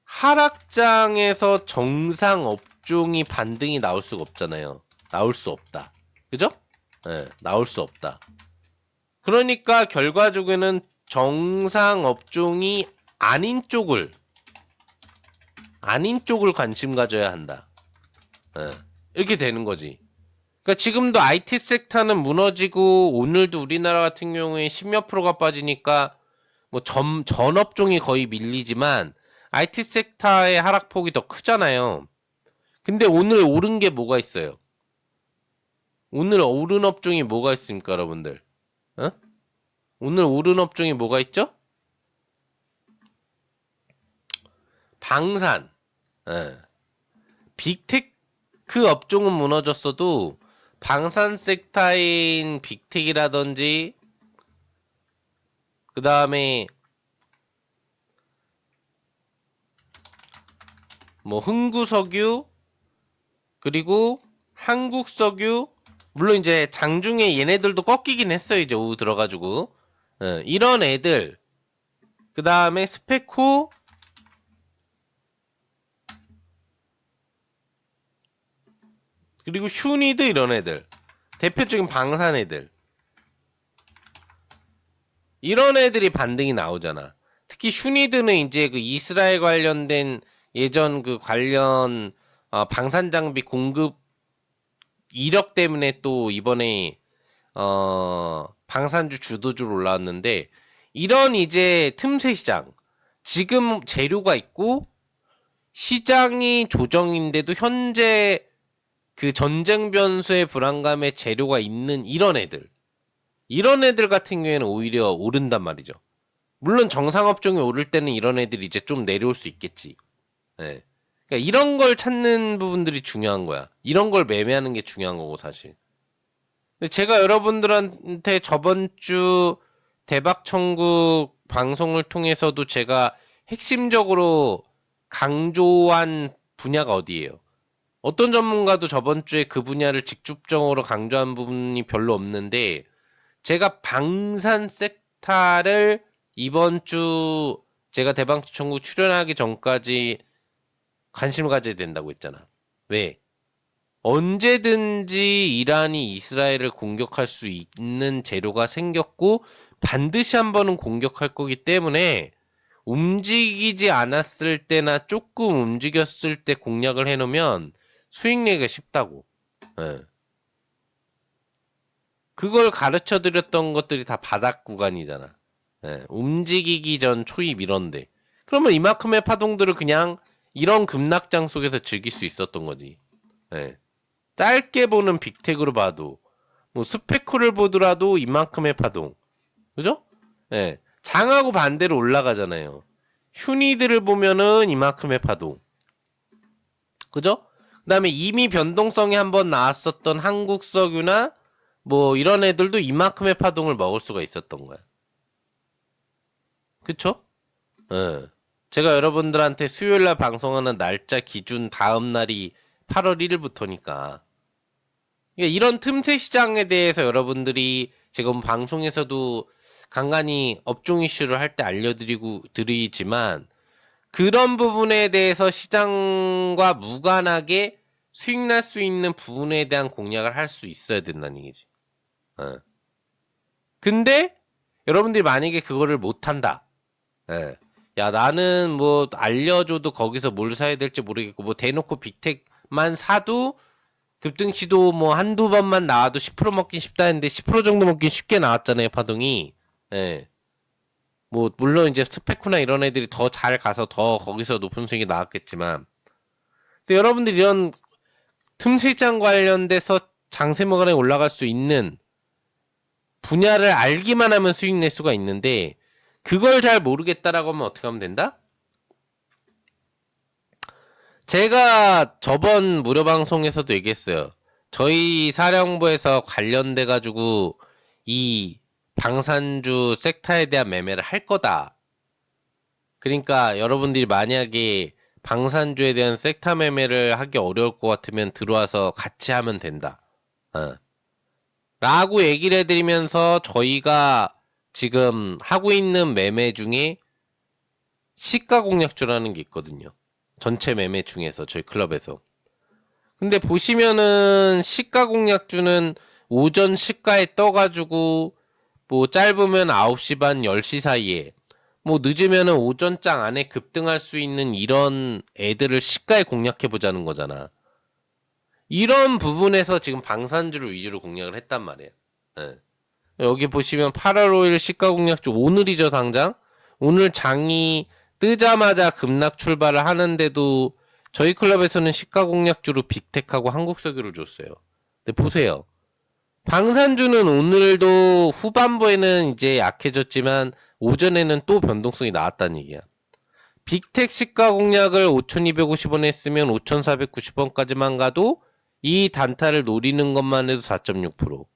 하락장에서 정상 업종이 반등이 나올 수가 없잖아요. 나올 수 없다. 그죠? 예, 나올 수 없다. 그러니까 결과적으로는 정상 업종이 아닌 쪽을 관심 가져야 한다. 예, 이렇게 되는 거지. 그러니까 지금도 IT 섹터는 무너지고 오늘도 우리나라 같은 경우에 10몇 프로가 빠지니까 뭐 전 업종이 거의 밀리지만 IT 섹터의 하락폭이 더 크잖아요. 근데 오늘 오른 게 뭐가 있어요? 오늘 오른 업종이 뭐가 있습니까, 여러분들? 어? 오늘 오른 업종이 뭐가 있죠? 방산. 예. 빅테크 업종은 무너졌어도 방산 섹터인 빅텍이라든지 그 다음에 뭐 흥구석유 그리고 한국석유 물론 이제 장중에 얘네들도 꺾이긴 했어요. 이제 오후 들어가지고 이런 애들 그 다음에 스페코 그리고 슈니드 이런 애들 대표적인 방산 애들 이런 애들이 반등이 나오잖아. 특히 슈니드는 이제 그 이스라엘 관련된 예전 그 관련 방산 장비 공급 이력 때문에 또 이번에 방산주 주도주로 올라왔는데 이런 이제 틈새 시장 지금 재료가 있고 시장이 조정인데도 현재 그 전쟁 변수의 불안감에 재료가 있는 이런 애들 같은 경우에는 오히려 오른단 말이죠. 물론 정상업종이 오를 때는 이런 애들이 이제 좀 내려올 수 있겠지. 예. 그러니까 이런 걸 찾는 부분들이 중요한 거야. 이런 걸 매매하는 게 중요한 거고 사실. 근데 제가 여러분들한테 저번 주 대박 천국 방송을 통해서도 제가 핵심적으로 강조한 분야가 어디예요? 어떤 전문가도 저번 주에 그 분야를 직접적으로 강조한 부분이 별로 없는데 제가 방산 스타를 이번 주 제가 대방출 천국 출연하기 전까지 관심을 가져야 된다고 했잖아. 왜? 언제든지 이란이 이스라엘을 공격할 수 있는 재료가 생겼고 반드시 한 번은 공격할 거기 때문에 움직이지 않았을 때나 조금 움직였을 때 공략을 해놓으면 수익 내기가 쉽다고. 예. 그걸 가르쳐 드렸던 것들이 다 바닥 구간이잖아. 예. 움직이기 전 초입 이런데. 그러면 이만큼의 파동들을 그냥 이런 급락장 속에서 즐길 수 있었던 거지. 예. 짧게 보는 빅텍으로 봐도 뭐 스페크를 보더라도 이만큼의 파동. 그죠? 예. 장하고 반대로 올라가잖아요. 휴니들을 보면은 이만큼의 파동. 그죠? 그 다음에 이미 변동성이 한번 나왔었던 한국석유나 뭐 이런 애들도 이만큼의 파동을 먹을 수가 있었던 거야. 그쵸? 예. 제가 여러분들한테 수요일날 방송하는 날짜 기준 다음 날이 8월 1일부터니까. 그러니까 이런 틈새 시장에 대해서 여러분들이 지금 방송에서도 간간히 업종 이슈를 할 때 알려드리고 드리지만 그런 부분에 대해서 시장과 무관하게 수익 날 수 있는 부분에 대한 공략을 할 수 있어야 된다는 얘기지. 어. 근데 여러분들이 만약에 그거를 못한다. 예. 야, 나는 뭐 알려줘도 거기서 뭘 사야 될지 모르겠고 뭐 대놓고 빅텍만 사도 급등시도 뭐 한두 번만 나와도 10% 먹긴 쉽다 했는데 10% 정도 먹긴 쉽게 나왔잖아요, 파동이. 예. 뭐 물론 이제 스페쿠나 이런 애들이 더 잘 가서 더 거기서 높은 수익이 나왔겠지만 근데 여러분들 이런 틈실장 관련돼서 장세모간에 올라갈 수 있는 분야를 알기만 하면 수익 낼 수가 있는데 그걸 잘 모르겠다라고 하면 어떻게 하면 된다? 제가 저번 무료 방송에서도 얘기했어요. 저희 사령부에서 관련돼 가지고 이 방산주 섹터에 대한 매매를 할 거다. 그러니까 여러분들이 만약에 방산주에 대한 섹터 매매를 하기 어려울 것 같으면 들어와서 같이 하면 된다. 어. 라고 얘기를 해드리면서 저희가 지금 하고 있는 매매 중에 시가 공략주라는 게 있거든요. 전체 매매 중에서 저희 클럽에서. 근데 보시면은 시가 공략주는 오전 시가에 떠가지고 뭐 짧으면 9시 반 10시 사이에 뭐 늦으면은 오전장 안에 급등할 수 있는 이런 애들을 시가에 공략해 보자는 거잖아. 이런 부분에서 지금 방산주를 위주로 공략을 했단 말이에요. 예. 여기 보시면 8월 5일 시가 공략주 오늘이죠 당장. 오늘 장이 뜨자마자 급락 출발을 하는데도 저희 클럽에서는 시가 공략주로 빅텍하고 한국석유를 줬어요. 근데 보세요. 방산주는 오늘도 후반부에는 이제 약해졌지만 오전에는 또 변동성이 나왔다는 얘기야. 빅텍 시가 공략을 5,250원 했으면 5,490원까지만 가도 이 단타를 노리는 것만 해도 4.6%.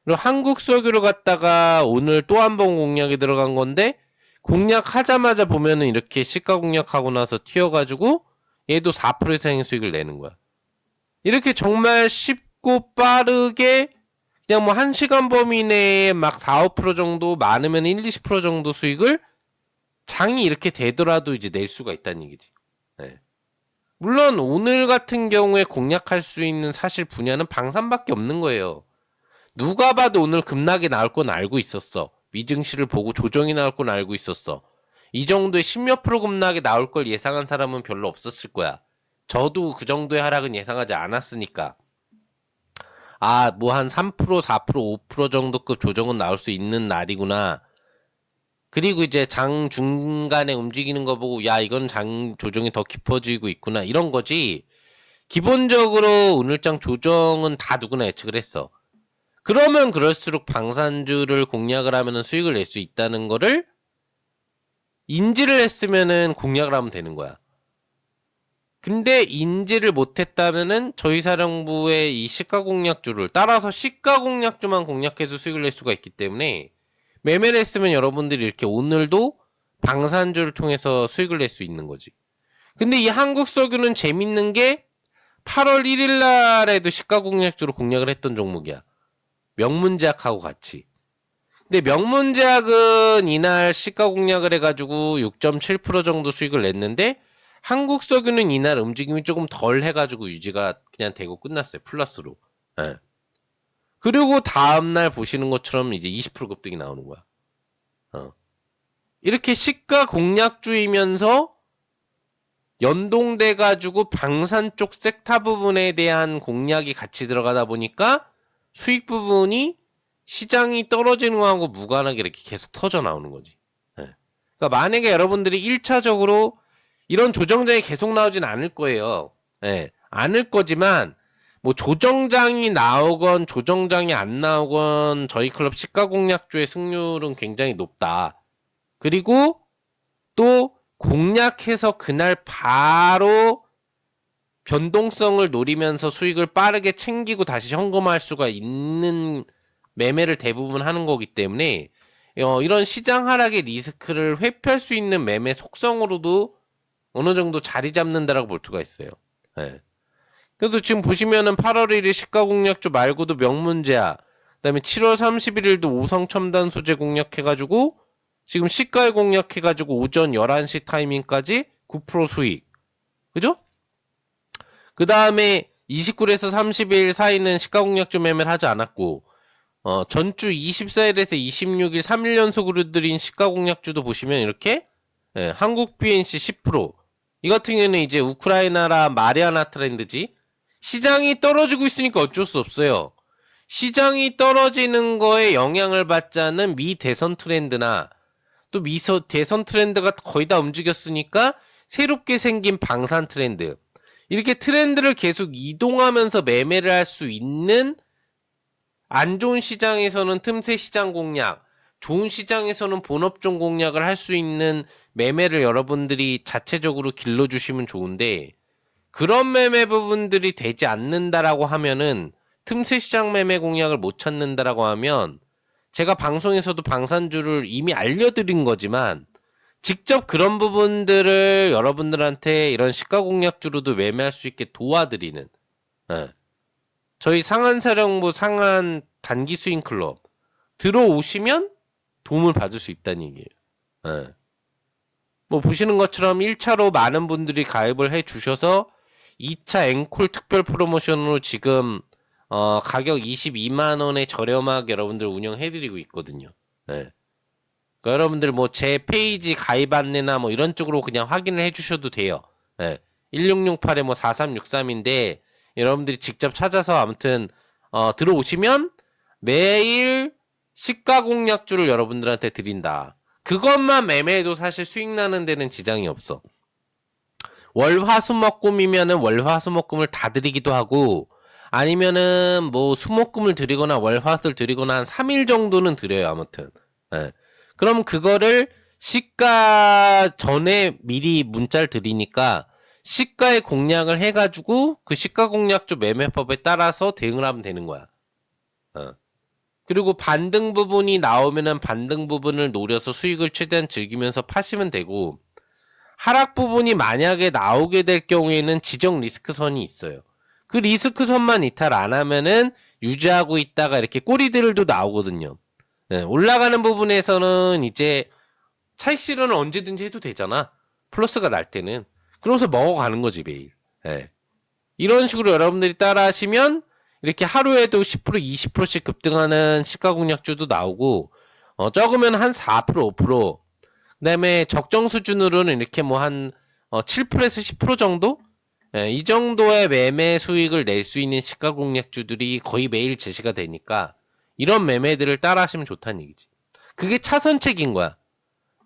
그리고 한국석유를 갖다가 오늘 또 한 번 공략이 들어간 건데 공략하자마자 보면은 이렇게 시가 공략하고 나서 튀어가지고 얘도 4% 이상의 수익을 내는 거야. 이렇게 정말 쉽고 빠르게 그냥 뭐 1시간 범위 내에 막 4, 5% 정도 많으면 1, 20% 정도 수익을 장이 이렇게 되더라도 이제 낼 수가 있다는 얘기지. 네. 물론 오늘 같은 경우에 공략할 수 있는 사실 분야는 방산밖에 없는 거예요. 누가 봐도 오늘 급락이 나올 건 알고 있었어. 미증시를 보고 조정이 나올 건 알고 있었어. 이 정도의 10몇 프로 급락이 나올 걸 예상한 사람은 별로 없었을 거야. 저도 그 정도의 하락은 예상하지 않았으니까. 아, 뭐 한 3%, 4%, 5% 정도급 조정은 나올 수 있는 날이구나. 그리고 이제 장 중간에 움직이는 거 보고 야, 이건 장 조정이 더 깊어지고 있구나. 이런 거지. 기본적으로 오늘장 조정은 다 누구나 예측을 했어. 그러면 그럴수록 방산주를 공략을 하면은 수익을 낼 수 있다는 거를 인지를 했으면은 공략을 하면 되는 거야. 근데 인지를 못했다면은 저희 사령부의 이 시가 공략주를 따라서 시가 공략주만 공략해서 수익을 낼 수가 있기 때문에 매매를 했으면 여러분들이 이렇게 오늘도 방산주를 통해서 수익을 낼 수 있는 거지. 근데 이 한국석유는 재밌는 게 8월 1일 날에도 시가 공략주로 공략을 했던 종목이야. 명문제약하고 같이. 근데 명문제약은 이날 시가 공략을 해가지고 6.7% 정도 수익을 냈는데 한국석유는 이날 움직임이 조금 덜 해가지고 유지가 그냥 되고 끝났어요. 플러스로. 예. 그리고 다음날 보시는 것처럼 이제 20% 급등이 나오는 거야. 어. 이렇게 시가 공략주이면서 연동돼가지고 방산 쪽 섹터 부분에 대한 공략이 같이 들어가다 보니까 수익 부분이 시장이 떨어지는 거하고 무관하게 이렇게 계속 터져 나오는 거지. 예. 그러니까 만약에 여러분들이 1차적으로 이런 조정장이 계속 나오진 않을 거예요. 예. 않을 거지만 뭐 조정장이 나오건 조정장이 안 나오건 저희 클럽 시가 공략주의 승률은 굉장히 높다. 그리고 또 공략해서 그날 바로 변동성을 노리면서 수익을 빠르게 챙기고 다시 현금화할 수가 있는 매매를 대부분 하는 거기 때문에 이런 시장 하락의 리스크를 회피할 수 있는 매매 속성으로도 어느 정도 자리 잡는다라고 볼 수가 있어요. 예. 그래도 지금 보시면은 8월 1일 시가 공략주 말고도 명문제약, 그다음에 7월 31일도 오성첨단 소재 공략해가지고 지금 시가에 공략해가지고 오전 11시 타이밍까지 9% 수익. 그죠? 그 다음에 29일에서 30일 사이는 시가 공략주 매매를 하지 않았고, 전주 24일에서 26일 3일 연속으로 들인 시가 공략주도 보시면 이렇게, 예, 한국 BNC 10%. 이 같은 경우는 이제 우크라이나라 마리아나 트렌드지. 시장이 떨어지고 있으니까 어쩔 수 없어요. 시장이 떨어지는 거에 영향을 받지 않는 미 대선 트렌드나 또 대선 트렌드가 거의 다 움직였으니까 새롭게 생긴 방산 트렌드. 이렇게 트렌드를 계속 이동하면서 매매를 할 수 있는 안 좋은 시장에서는 틈새 시장 공략, 좋은 시장에서는 본업종 공략을 할 수 있는 매매를 여러분들이 자체적으로 길러주시면 좋은데 그런 매매 부분들이 되지 않는다라고 하면은 틈새 시장 매매 공략을 못 찾는다라고 하면 제가 방송에서도 방산주를 이미 알려드린 거지만 직접 그런 부분들을 여러분들한테 이런 시가 공략주로도 매매할 수 있게 도와드리는, 예, 저희 상한사령부 상한 단기 스윙 클럽 들어오시면 도움을 받을 수 있다는 얘기예요. 예. 뭐 보시는 것처럼 1차로 많은 분들이 가입을 해 주셔서 2차 앵콜 특별 프로모션으로 지금 가격 22만 원에 저렴하게 여러분들 운영해드리고 있거든요. 예. 그러니까 여러분들 뭐 제 페이지 가입 안내나 뭐 이런 쪽으로 그냥 확인을 해주셔도 돼요. 예. 1668에 뭐 4363인데 여러분들이 직접 찾아서 아무튼 들어오시면 매일 시가 공략주를 여러분들한테 드린다. 그것만 매매해도 사실 수익 나는 데는 지장이 없어. 월화수목금이면은 월화수목금을 다 드리기도 하고 아니면은 뭐 수목금을 드리거나 월화수를 드리거나 한 3일 정도는 드려요. 아무튼. 예. 그럼 그거를 시가 전에 미리 문자를 드리니까 시가에 공략을 해가지고 그 시가 공략주 매매법에 따라서 대응을 하면 되는 거야. 어. 그리고 반등 부분이 나오면은 반등 부분을 노려서 수익을 최대한 즐기면서 파시면 되고 하락 부분이 만약에 나오게 될 경우에는 지정 리스크선이 있어요. 그 리스크선만 이탈 안 하면은 유지하고 있다가 이렇게 꼬리들도 나오거든요. 네, 올라가는 부분에서는 이제 차익 실현은 언제든지 해도 되잖아. 플러스가 날 때는. 그러면서 먹어가는 거지, 매일. 예. 이런 식으로 여러분들이 따라 하시면 이렇게 하루에도 10% 20%씩 급등하는 시가 공략주도 나오고 적으면 한 4% 5%, 그다음에 적정 수준으로는 이렇게 뭐 한 7%에서 10% 정도? 예, 이 정도의 매매 수익을 낼 수 있는 시가 공략주들이 거의 매일 제시가 되니까 이런 매매들을 따라 하시면 좋다는 얘기지. 그게 차선책인 거야.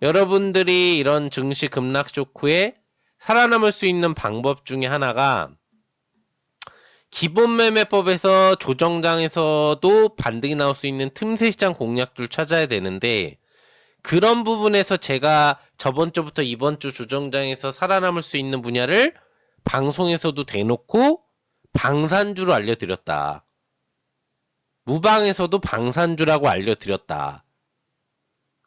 여러분들이 이런 증시 급락 쇼크에 살아남을 수 있는 방법 중에 하나가 기본 매매법에서 조정장에서도 반등이 나올 수 있는 틈새 시장 공략들 찾아야 되는데 그런 부분에서 제가 저번 주부터 이번 주 조정장에서 살아남을 수 있는 분야를 방송에서도 대놓고 방산주로 알려드렸다. 무방에서도 방산주라고 알려드렸다.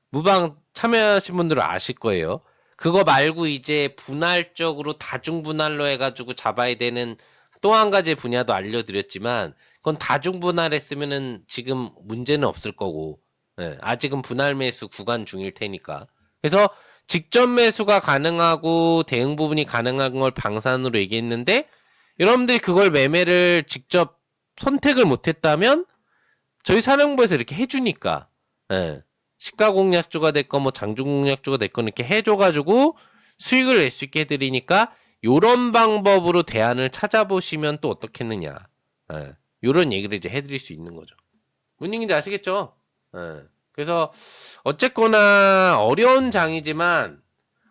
무방 참여하신 분들은 아실 거예요. 그거 말고 이제 분할적으로 다중분할로 해가지고 잡아야 되는 또 한 가지 분야도 알려드렸지만 그건 다중분할했으면은 지금 문제는 없을 거고 예, 아직은 분할 매수 구간 중일 테니까. 그래서 직전 매수가 가능하고 대응 부분이 가능한 걸 방산으로 얘기했는데 여러분들이 그걸 매매를 직접 선택을 못했다면 저희 사령부에서 이렇게 해주니까 예, 시가 공략주가 됐건 뭐 장중 공략주가 됐건 이렇게 해줘가지고 수익을 낼 수 있게 해드리니까 요런 방법으로 대안을 찾아보시면 또 어떻겠느냐. 예, 요런 얘기를 이제 해드릴 수 있는 거죠. 뭔 얘기인지 아시겠죠? 예. 그래서 어쨌거나 어려운 장이지만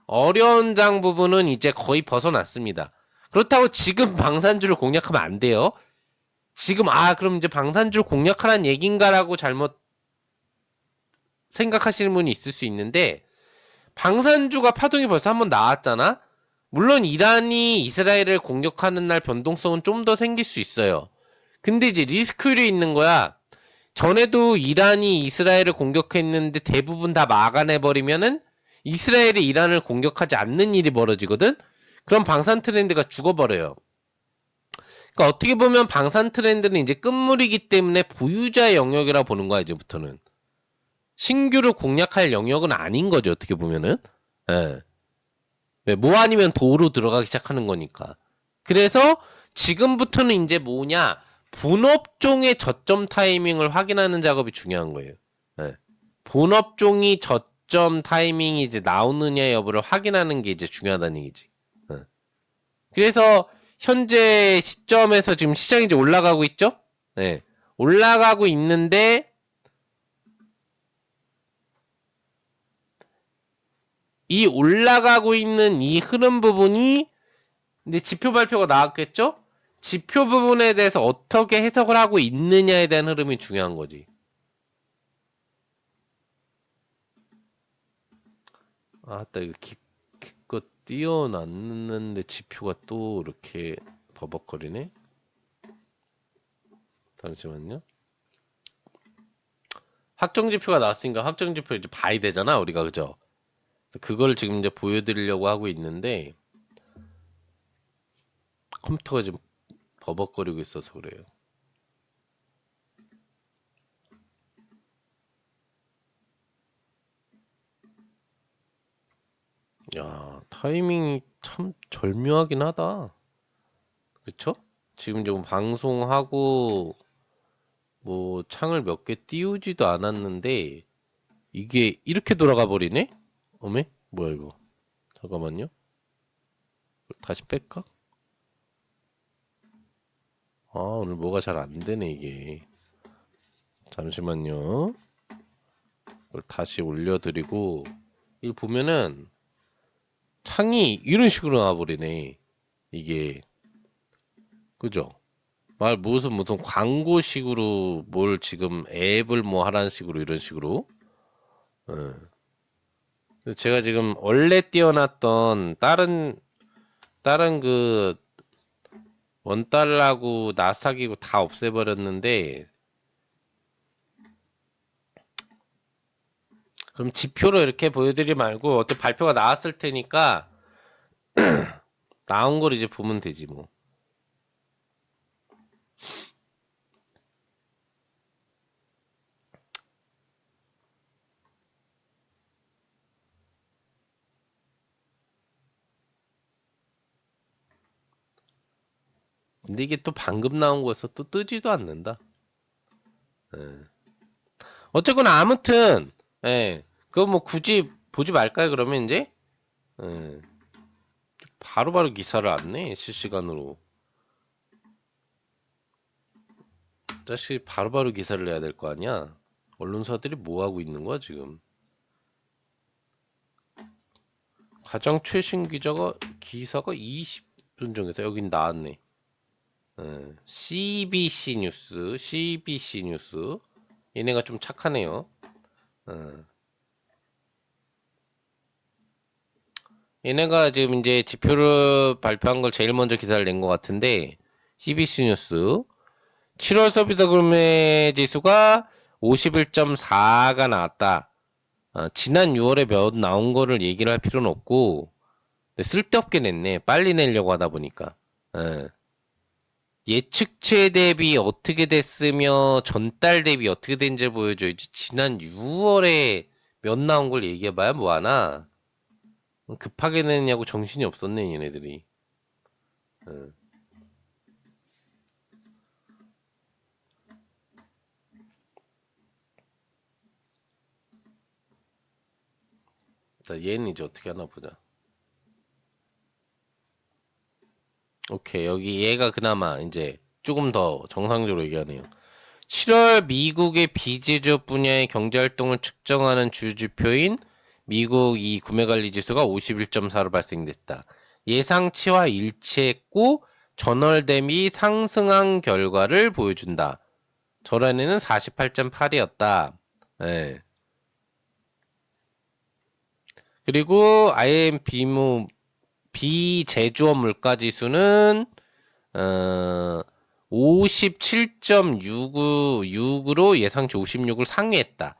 어려운 장 부분은 이제 거의 벗어났습니다. 그렇다고 지금 방산주를 공략하면 안 돼요. 지금 그럼 이제 방산주를 공략하라는 얘긴가라고 잘못 생각하시는 분이 있을 수 있는데 방산주가 파동이 벌써 한번 나왔잖아. 물론 이란이 이스라엘을 공격하는 날 변동성은 좀 더 생길 수 있어요. 근데 이제 리스크율이 있는 거야. 전에도 이란이 이스라엘을 공격했는데 대부분 다 막아내버리면은 이스라엘이 이란을 공격하지 않는 일이 벌어지거든? 그럼 방산 트렌드가 죽어버려요. 그러니까 어떻게 보면 방산 트렌드는 이제 끝물이기 때문에 보유자의 영역이라 보는 거야, 이제부터는. 신규를 공략할 영역은 아닌 거죠, 어떻게 보면은. 예. 뭐 아니면 도로 들어가기 시작하는 거니까. 그래서 지금부터는 이제 뭐냐, 본업종의 저점 타이밍을 확인하는 작업이 중요한 거예요. 예. 본업종이 저점 타이밍이 이제 나오느냐 여부를 확인하는 게 이제 중요하다는 얘기지. 예. 그래서 현재 시점에서 지금 시장이 이제 올라가고 있죠? 네. 올라가고 있는데 이 올라가고 있는 이 흐름 부분이 이제 지표 발표가 나왔겠죠? 지표 부분에 대해서 어떻게 해석을 하고 있느냐에 대한 흐름이 중요한 거지. 아따 이거 기껏 띄워놨는데 지표가 또 이렇게 버벅거리네. 잠시만요. 확정지표가 나왔으니까 확정지표 이제 봐야 되잖아 우리가, 그죠? 그걸 지금 이제 보여드리려고 하고 있는데 컴퓨터가 지금 버벅거리고 있어서 그래요. 야, 타이밍이 참 절묘하긴 하다. 그쵸? 지금 좀 방송하고 뭐 창을 몇 개 띄우지도 않았는데 이게 이렇게 돌아가 버리네? 어메? 뭐야 이거? 잠깐만요. 다시 뺄까? 오늘 뭐가 잘 안 되네 이게. 잠시만요. 이걸 다시 올려드리고 이거 보면은 창이 이런 식으로 나와버리네. 이게 그죠? 무슨 광고식으로 뭘 지금 앱을 뭐 하라는 식으로 이런 식으로. 제가 지금 원래 띄워놨던 다른 그 원달러고 나사기고 다 없애버렸는데 그럼 지표로 이렇게 보여드리지 말고 어차피 발표가 나왔을 테니까 나온 걸 이제 보면 되지 뭐. 근데 이게 또 방금 나온 거여서 또 뜨지도 않는다. 예. 어쨌거나 아무튼 그거 뭐 굳이 보지 말까요 그러면 이제? 예. 바로바로 기사를 안 내, 실시간으로. 다시 바로바로 기사를 내야 될 거 아니야? 언론사들이 뭐 하고 있는 거야, 지금? 가장 최신 기사가 20분 전에서 여긴 나왔네. CBC 뉴스. 얘네가 좀 착하네요. 얘네가 지금 이제 지표를 발표한 걸 제일 먼저 기사를 낸 것 같은데, CBC 뉴스. 7월 소비자 구매 지수가 51.4가 나왔다. 지난 6월에 몇 나온 거를 얘기를 할 필요는 없고, 쓸데없게 냈네. 빨리 내려고 하다 보니까. 예. 예측치 대비 어떻게 됐으며 전달 대비 어떻게 된지 보여줘야지. 지난 6월에 몇 나온 걸 얘기해봐야 뭐하나? 급하게 내냐고 정신이 없었네 얘네들이. 응. 자, 얘는 이제 어떻게 하나 보자. 오케이, 여기 얘가 그나마 이제 조금 더 정상적으로 얘기하네요. 7월 미국의 비제조업 분야의 경제활동을 측정하는 주지표인 미국 이 구매관리 지수가 51.4로 발생됐다. 예상치와 일치했고 전월 대비 상승한 결과를 보여준다. 전월에는 48.8이었다. 예. 그리고 IM 비제조업 물가지수는 57.6으로 예상치 56을 상회했다.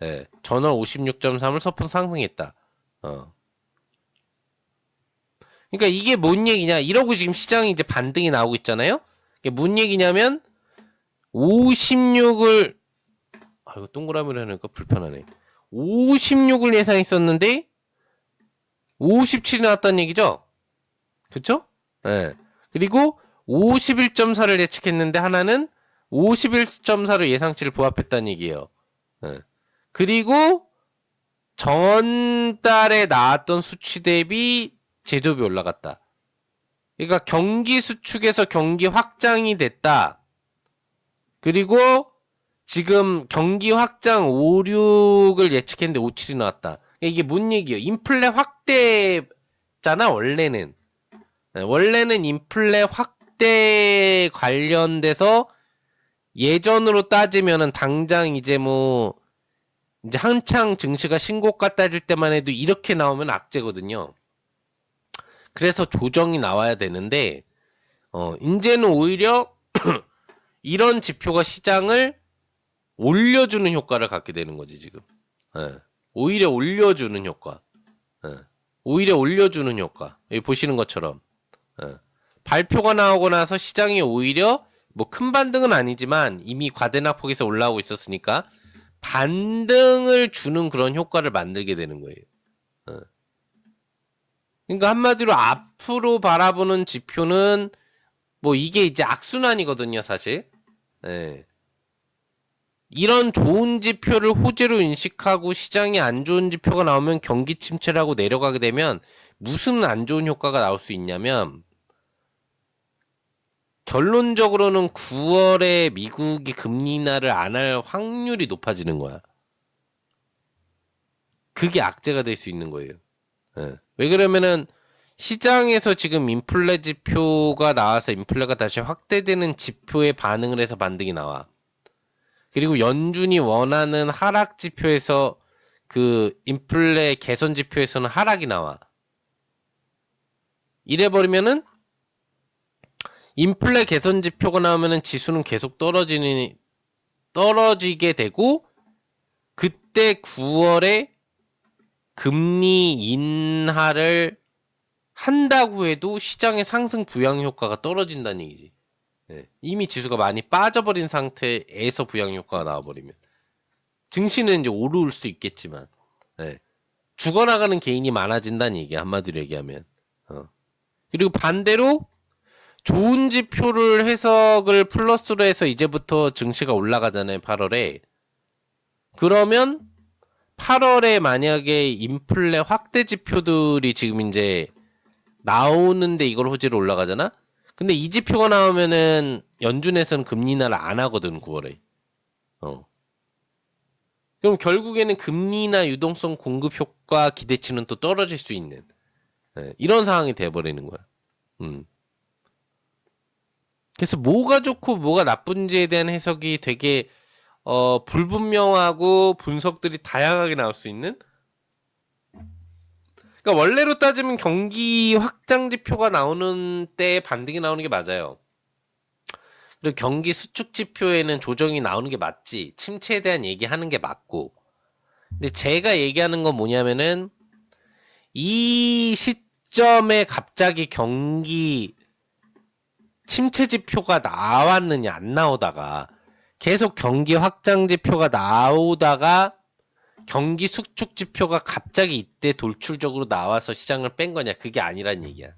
예, 전월 56.3을 소폭 상승했다. 어. 그러니까 이게 뭔 얘기냐? 이러고 지금 시장이 이제 반등이 나오고 있잖아요? 이게 뭔 얘기냐면 56을 이거 동그라미로 해놓으니까 불편하네. 56을 예상했었는데 57이 나왔다는 얘기죠? 그쵸? 예. 그리고 51.4를 예측했는데 하나는 51.4로 예상치를 부합했다는 얘기예요. 예. 그리고 전달에 나왔던 수치 대비 제조업이 올라갔다. 그러니까 경기 수축에서 경기 확장이 됐다. 그리고 지금 경기 확장 5, 6을 예측했는데 5, 7이 나왔다. 이게 뭔 얘기예요? 인플레 확대잖아, 원래는. 원래는 인플레 확대 관련돼서 예전으로 따지면은 당장 이제 뭐 이제 한창 증시가 신고가 따질 때만 해도 이렇게 나오면 악재거든요. 그래서 조정이 나와야 되는데 이제는 오히려 이런 지표가 시장을 올려주는 효과를 갖게 되는 거지 지금. 예. 오히려 올려주는 효과. 예. 오히려 올려주는 효과. 여기 보시는 것처럼 발표가 나오고 나서 시장이 오히려 뭐 큰 반등은 아니지만 이미 과대낙폭에서 올라오고 있었으니까 반등을 주는 그런 효과를 만들게 되는 거예요. 그러니까 한마디로 앞으로 바라보는 지표는 뭐 이게 이제 악순환이거든요, 사실. 예. 이런 좋은 지표를 호재로 인식하고 시장이 안 좋은 지표가 나오면 경기 침체라고 내려가게 되면 무슨 안 좋은 효과가 나올 수 있냐면 결론적으로는 9월에 미국이 금리 인하를 안 할 확률이 높아지는 거야. 그게 악재가 될 수 있는 거예요. 예. 왜 그러면은 시장에서 지금 인플레 지표가 나와서 인플레가 다시 확대되는 지표에 반응을 해서 반등이 나와. 그리고 연준이 원하는 하락 지표에서 그 인플레 개선 지표에서는 하락이 나와. 이래 버리면은 인플레 개선 지표가 나오면은 지수는 계속 떨어지게 되고 그때 9월에 금리 인하를 한다고 해도 시장의 상승 부양 효과가 떨어진다는 얘기지. 예. 이미 지수가 많이 빠져버린 상태에서 부양 효과가 나와버리면 증시는 이제 오를 수 있겠지만 예. 죽어나가는 개인이 많아진다는 얘기야 한마디로 얘기하면. 그리고 반대로 좋은 지표를 해석을 플러스로 해서 이제부터 증시가 올라가잖아요 8월에. 그러면 8월에 만약에 인플레 확대 지표들이 지금 이제 나오는데 이걸 호재로 올라가잖아? 근데 이 지표가 나오면은 연준에서는 금리 인하를 안 하거든, 9월에. 어. 그럼 결국에는 금리나 유동성 공급 효과 기대치는 또 떨어질 수 있는 이런 상황이 돼버리는 거야. 음. 그래서 뭐가 좋고 뭐가 나쁜지에 대한 해석이 되게 불분명하고 분석들이 다양하게 나올 수 있는. 그러니까 원래로 따지면 경기 확장 지표가 나오는 때 반등이 나오는 게 맞아요. 그리고 경기 수축 지표에는 조정이 나오는 게 맞지. 침체에 대한 얘기하는 게 맞고. 근데 제가 얘기하는 건 뭐냐면은 이 시점에 갑자기 경기 침체 지표가 나왔느냐 안 나오다가 계속 경기 확장 지표가 나오다가 경기 수축 지표가 갑자기 이때 돌출적으로 나와서 시장을 뺀 거냐 그게 아니란 얘기야.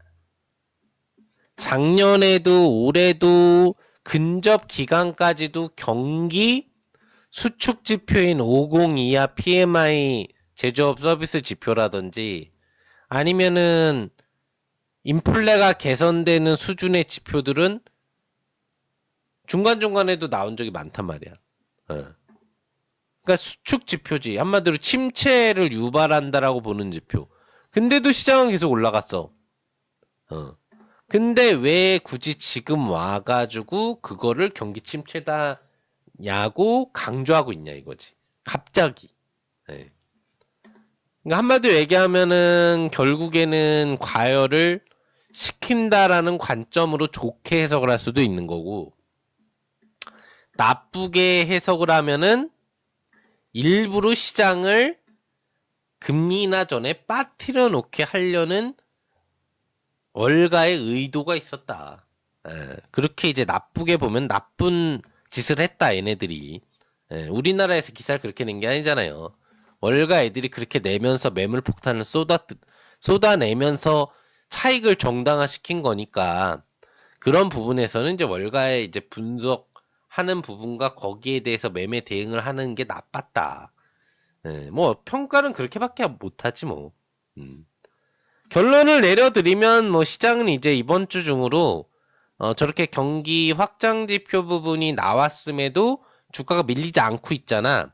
작년에도 올해도 근접 기간까지도 경기 수축 지표인 50 이하 PMI 제조업 서비스 지표라든지 아니면은 인플레가 개선되는 수준의 지표들은 중간중간에도 나온 적이 많단 말이야. 그러니까 수축 지표지. 한마디로 침체를 유발한다라고 보는 지표. 근데도 시장은 계속 올라갔어. 근데 왜 굳이 지금 와가지고 그거를 경기 침체다냐고 강조하고 있냐 이거지. 갑자기. 네. 그러니까 한마디로 얘기하면은 결국에는 과열을 시킨다라는 관점으로 좋게 해석을 할 수도 있는 거고 나쁘게 해석을 하면은 일부러 시장을 금리 인하 전에 빠뜨려 놓게 하려는 월가의 의도가 있었다. 그렇게 이제 나쁘게 보면 나쁜 짓을 했다 얘네들이. 우리나라에서 기사를 그렇게 낸 게 아니잖아요. 월가 애들이 그렇게 내면서 매물 폭탄을 쏟아내면서 차익을 정당화시킨 거니까 그런 부분에서는 이제 월가의 이제 분석하는 부분과 거기에 대해서 매매 대응을 하는 게 나빴다. 뭐 평가는 그렇게밖에 못하지 뭐. 결론을 내려드리면 뭐 시장은 이제 이번 주 중으로 저렇게 경기 확장 지표 부분이 나왔음에도 주가가 밀리지 않고 있잖아.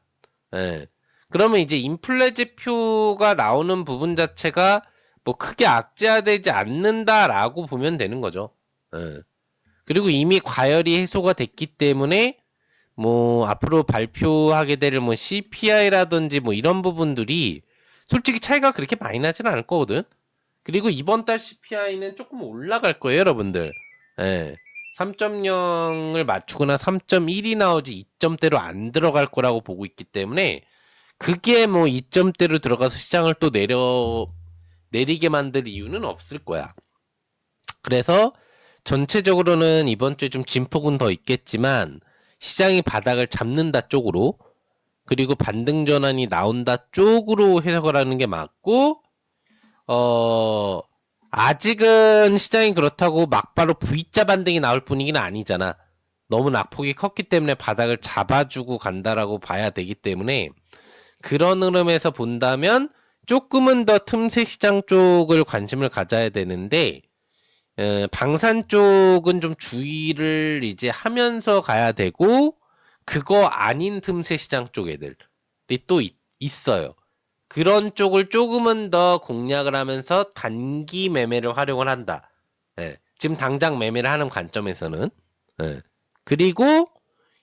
그러면 이제 인플레 지표가 나오는 부분 자체가 뭐 크게 악재화되지 않는다라고 보면 되는 거죠. 그리고 이미 과열이 해소가 됐기 때문에 뭐 앞으로 발표하게 될 뭐 CPI라든지 뭐 이런 부분들이 솔직히 차이가 그렇게 많이 나지는 않을 거거든. 그리고 이번 달 CPI는 조금 올라갈 거예요, 여러분들. 3.0을 맞추거나 3.1이 나오지 2점대로 안 들어갈 거라고 보고 있기 때문에 그게 뭐 2점대로 들어가서 시장을 또 내리게 만들 이유는 없을 거야. 그래서 전체적으로는 이번 주에 좀 진폭은 더 있겠지만 시장이 바닥을 잡는다 쪽으로 그리고 반등 전환이 나온다 쪽으로 해석을 하는 게 맞고 아직은 시장이 그렇다고 막바로 V자 반등이 나올 분위기는 아니잖아. 너무 낙폭이 컸기 때문에 바닥을 잡아주고 간다라고 봐야 되기 때문에 그런 흐름에서 본다면 조금은 더 틈새 시장 쪽을 관심을 가져야 되는데 방산 쪽은 좀 주의를 이제 하면서 가야 되고 그거 아닌 틈새 시장 쪽 애들이 또 있어요. 그런 쪽을 조금은 더 공략을 하면서 단기 매매를 활용을 한다. 지금 당장 매매를 하는 관점에서는. 그리고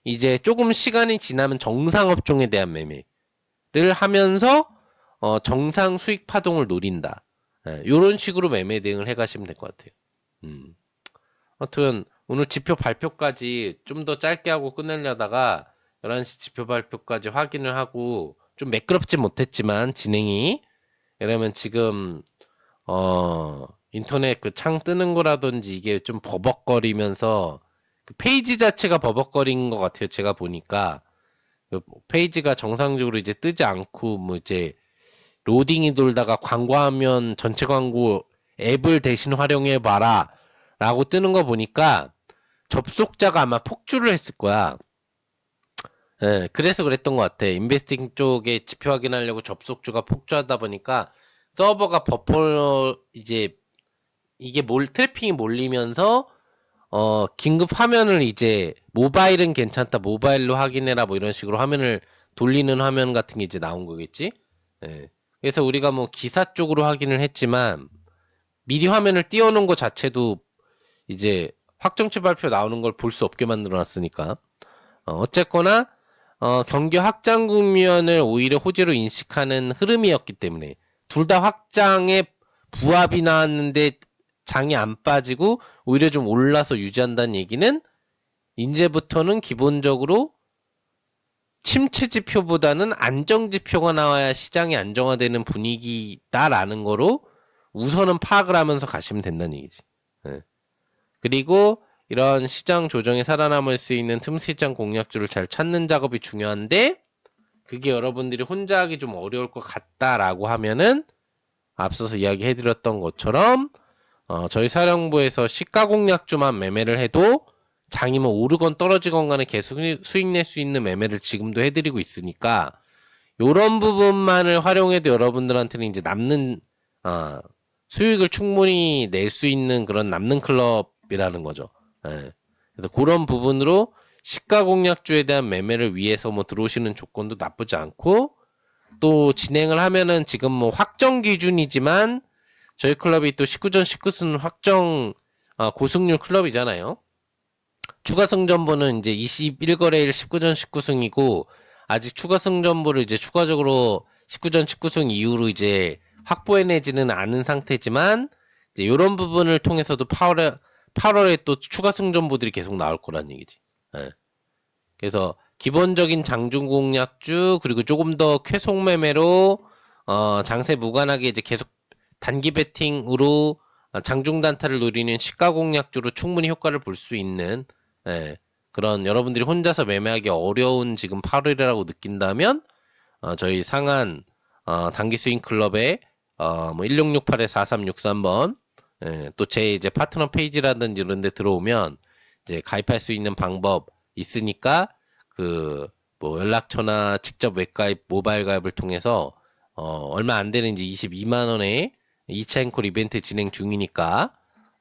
이제 조금 시간이 지나면 정상 업종에 대한 매매를 하면서 정상 수익 파동을 노린다. 이런 식으로 매매 대응을 해가시면 될 것 같아요. 아무튼 오늘 지표 발표까지 좀 더 짧게 하고 끝내려다가 11시 지표 발표까지 확인을 하고 좀 매끄럽지 못했지만 진행이 이러면 지금 인터넷 그 창 뜨는 거라든지 이게 좀 버벅거리면서 그 페이지 자체가 버벅거린 것 같아요. 제가 보니까 그 페이지가 정상적으로 이제 뜨지 않고 뭐 이제 로딩이 돌다가 광고하면 전체 광고 앱을 대신 활용해 봐라 라고 뜨는 거 보니까 접속자가 아마 폭주를 했을 거야. 그래서 그랬던 것 같아. 인베스팅 쪽에 지표 확인하려고 접속주가 폭주하다 보니까 서버가 버퍼 이제 이게 트래핑이 몰리면서 긴급 화면을 이제 모바일은 괜찮다. 모바일로 확인해라. 뭐 이런 식으로 화면을 돌리는 화면 같은 게 이제 나온 거겠지. 그래서 우리가 뭐 기사 쪽으로 확인을 했지만 미리 화면을 띄워놓은 것 자체도 이제 확정치 발표 나오는 걸 볼 수 없게 만들어 놨으니까 어쨌거나 경기 확장 국면을 오히려 호재로 인식하는 흐름이었기 때문에 둘 다 확장에 부합이 나왔는데 장이 안 빠지고 오히려 좀 올라서 유지한다는 얘기는 이제부터는 기본적으로 침체 지표보다는 안정 지표가 나와야 시장이 안정화되는 분위기다라는 거로 우선은 파악을 하면서 가시면 된다는 얘기지. 그리고 이런 시장 조정에 살아남을 수 있는 틈시장 공략주를 잘 찾는 작업이 중요한데 그게 여러분들이 혼자 하기 좀 어려울 것 같다라고 하면은 앞서서 이야기해드렸던 것처럼 저희 사령부에서 시가 공략주만 매매를 해도 장이 뭐 오르건 떨어지건 간에 계속 수익 낼 수 있는 매매를 지금도 해드리고 있으니까 요런 부분만을 활용해도 여러분들한테는 이제 남는 수익을 충분히 낼 수 있는 그런 남는 클럽이라는 거죠. 예. 그래서 그런 부분으로 시가 공략주에 대한 매매를 위해서 뭐 들어오시는 조건도 나쁘지 않고 또 진행을 하면은 지금 뭐 확정 기준이지만 저희 클럽이 또 19전 19승 확정 고승률 클럽이잖아요. 추가 승전보는 이제 21거래일 19전 19승이고 아직 추가 승전보를 이제 추가적으로 19전 19승 이후로 이제 확보해내지는 않은 상태지만 이제 이런 부분을 통해서도 8월에 또 추가 승전보들이 계속 나올 거란 얘기지. 예. 그래서 기본적인 장중 공략주 그리고 조금 더 쾌속 매매로 장세 무관하게 이제 계속 단기 베팅으로 장중 단타를 노리는 시가 공략주로 충분히 효과를 볼 수 있는 예, 그런 여러분들이 혼자서 매매하기 어려운 지금 8월이라고 느낀다면 저희 상한 단기 스윙 클럽에 뭐 1668에 4363번 또 제 이제 파트너 페이지라든지 이런 데 들어오면 이제 가입할 수 있는 방법 있으니까 그 뭐 연락처나 직접 웹가입, 모바일 가입을 통해서 얼마 안 되는 이제 22만 원에 2차 앵콜 이벤트 진행 중이니까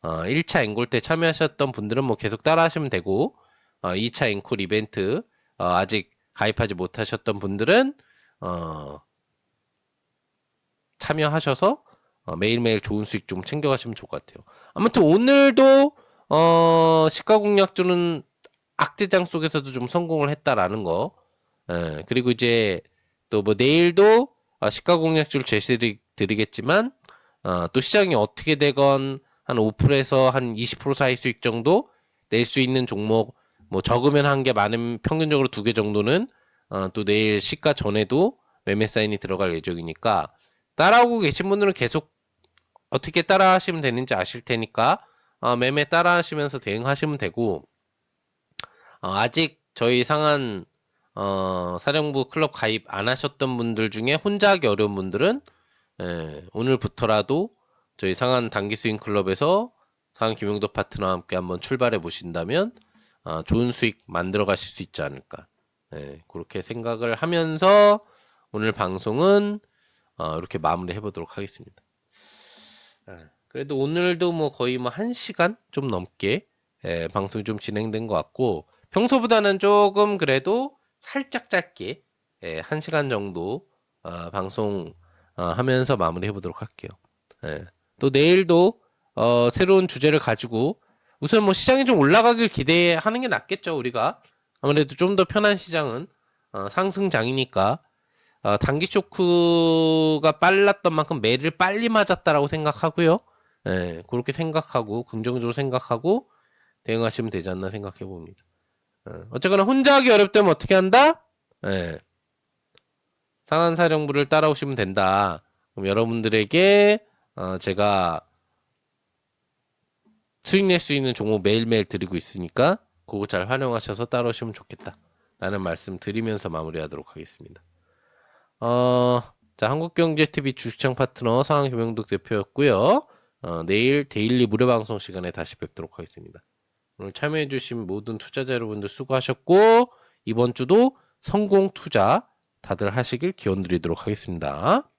1차 앵콜 때 참여하셨던 분들은 뭐 계속 따라 하시면 되고 2차 앵콜 이벤트 아직 가입하지 못하셨던 분들은 참여하셔서 매일매일 좋은 수익 좀 챙겨가시면 좋을 것 같아요. 아무튼 오늘도 시가 공략주는 악재장 속에서도 좀 성공을 했다라는 거. 예, 그리고 이제 또 뭐 내일도 시가 공략주를 제시드리겠지만 또 시장이 어떻게 되건 한 5%에서 한 20% 사이 수익 정도 낼 수 있는 종목 뭐 적으면 한 개 많으면 평균적으로 2개 정도는 또 내일 시가 전에도 매매 사인이 들어갈 예정이니까 따라오고 계신 분들은 계속 어떻게 따라 하시면 되는지 아실 테니까 매매 따라 하시면서 대응하시면 되고 아직 저희 상한 사령부 클럽 가입 안 하셨던 분들 중에 혼자 하기 어려운 분들은 오늘부터라도 저희 상한 단기 스윙 클럽에서 상한 김용도 파트너와 함께 한번 출발해 보신다면 좋은 수익 만들어 가실 수 있지 않을까 그렇게 생각을 하면서 오늘 방송은 이렇게 마무리해 보도록 하겠습니다. 그래도 오늘도 뭐 거의 뭐 1시간 좀 넘게 방송이 좀 진행된 것 같고 평소보다는 조금 그래도 살짝 짧게 1시간 정도 방송 하면서 마무리해 보도록 할게요. 또 내일도 새로운 주제를 가지고 우선 뭐 시장이 좀 올라가길 기대하는 게 낫겠죠 우리가 아무래도 좀 더 편한 시장은 상승장이니까 단기 쇼크가 빨랐던 만큼 매를 빨리 맞았다라고 생각하고요. 그렇게 생각하고 긍정적으로 생각하고 대응하시면 되지 않나 생각해 봅니다. 어쨌거나 혼자 하기 어렵다면 어떻게 한다? 상한사령부를 따라오시면 된다. 그럼 여러분들에게 제가 수익 낼 수 있는 종목 매일매일 드리고 있으니까 그거 잘 활용하셔서 따라오시면 좋겠다. 라는 말씀 드리면서 마무리하도록 하겠습니다. 자, 한국경제TV 주식창 파트너 상황김영덕 대표였고요. 내일 데일리 무료 방송 시간에 다시 뵙도록 하겠습니다. 오늘 참여해주신 모든 투자자 여러분들 수고하셨고 이번 주도 성공 투자 다들 하시길 기원 드리도록 하겠습니다.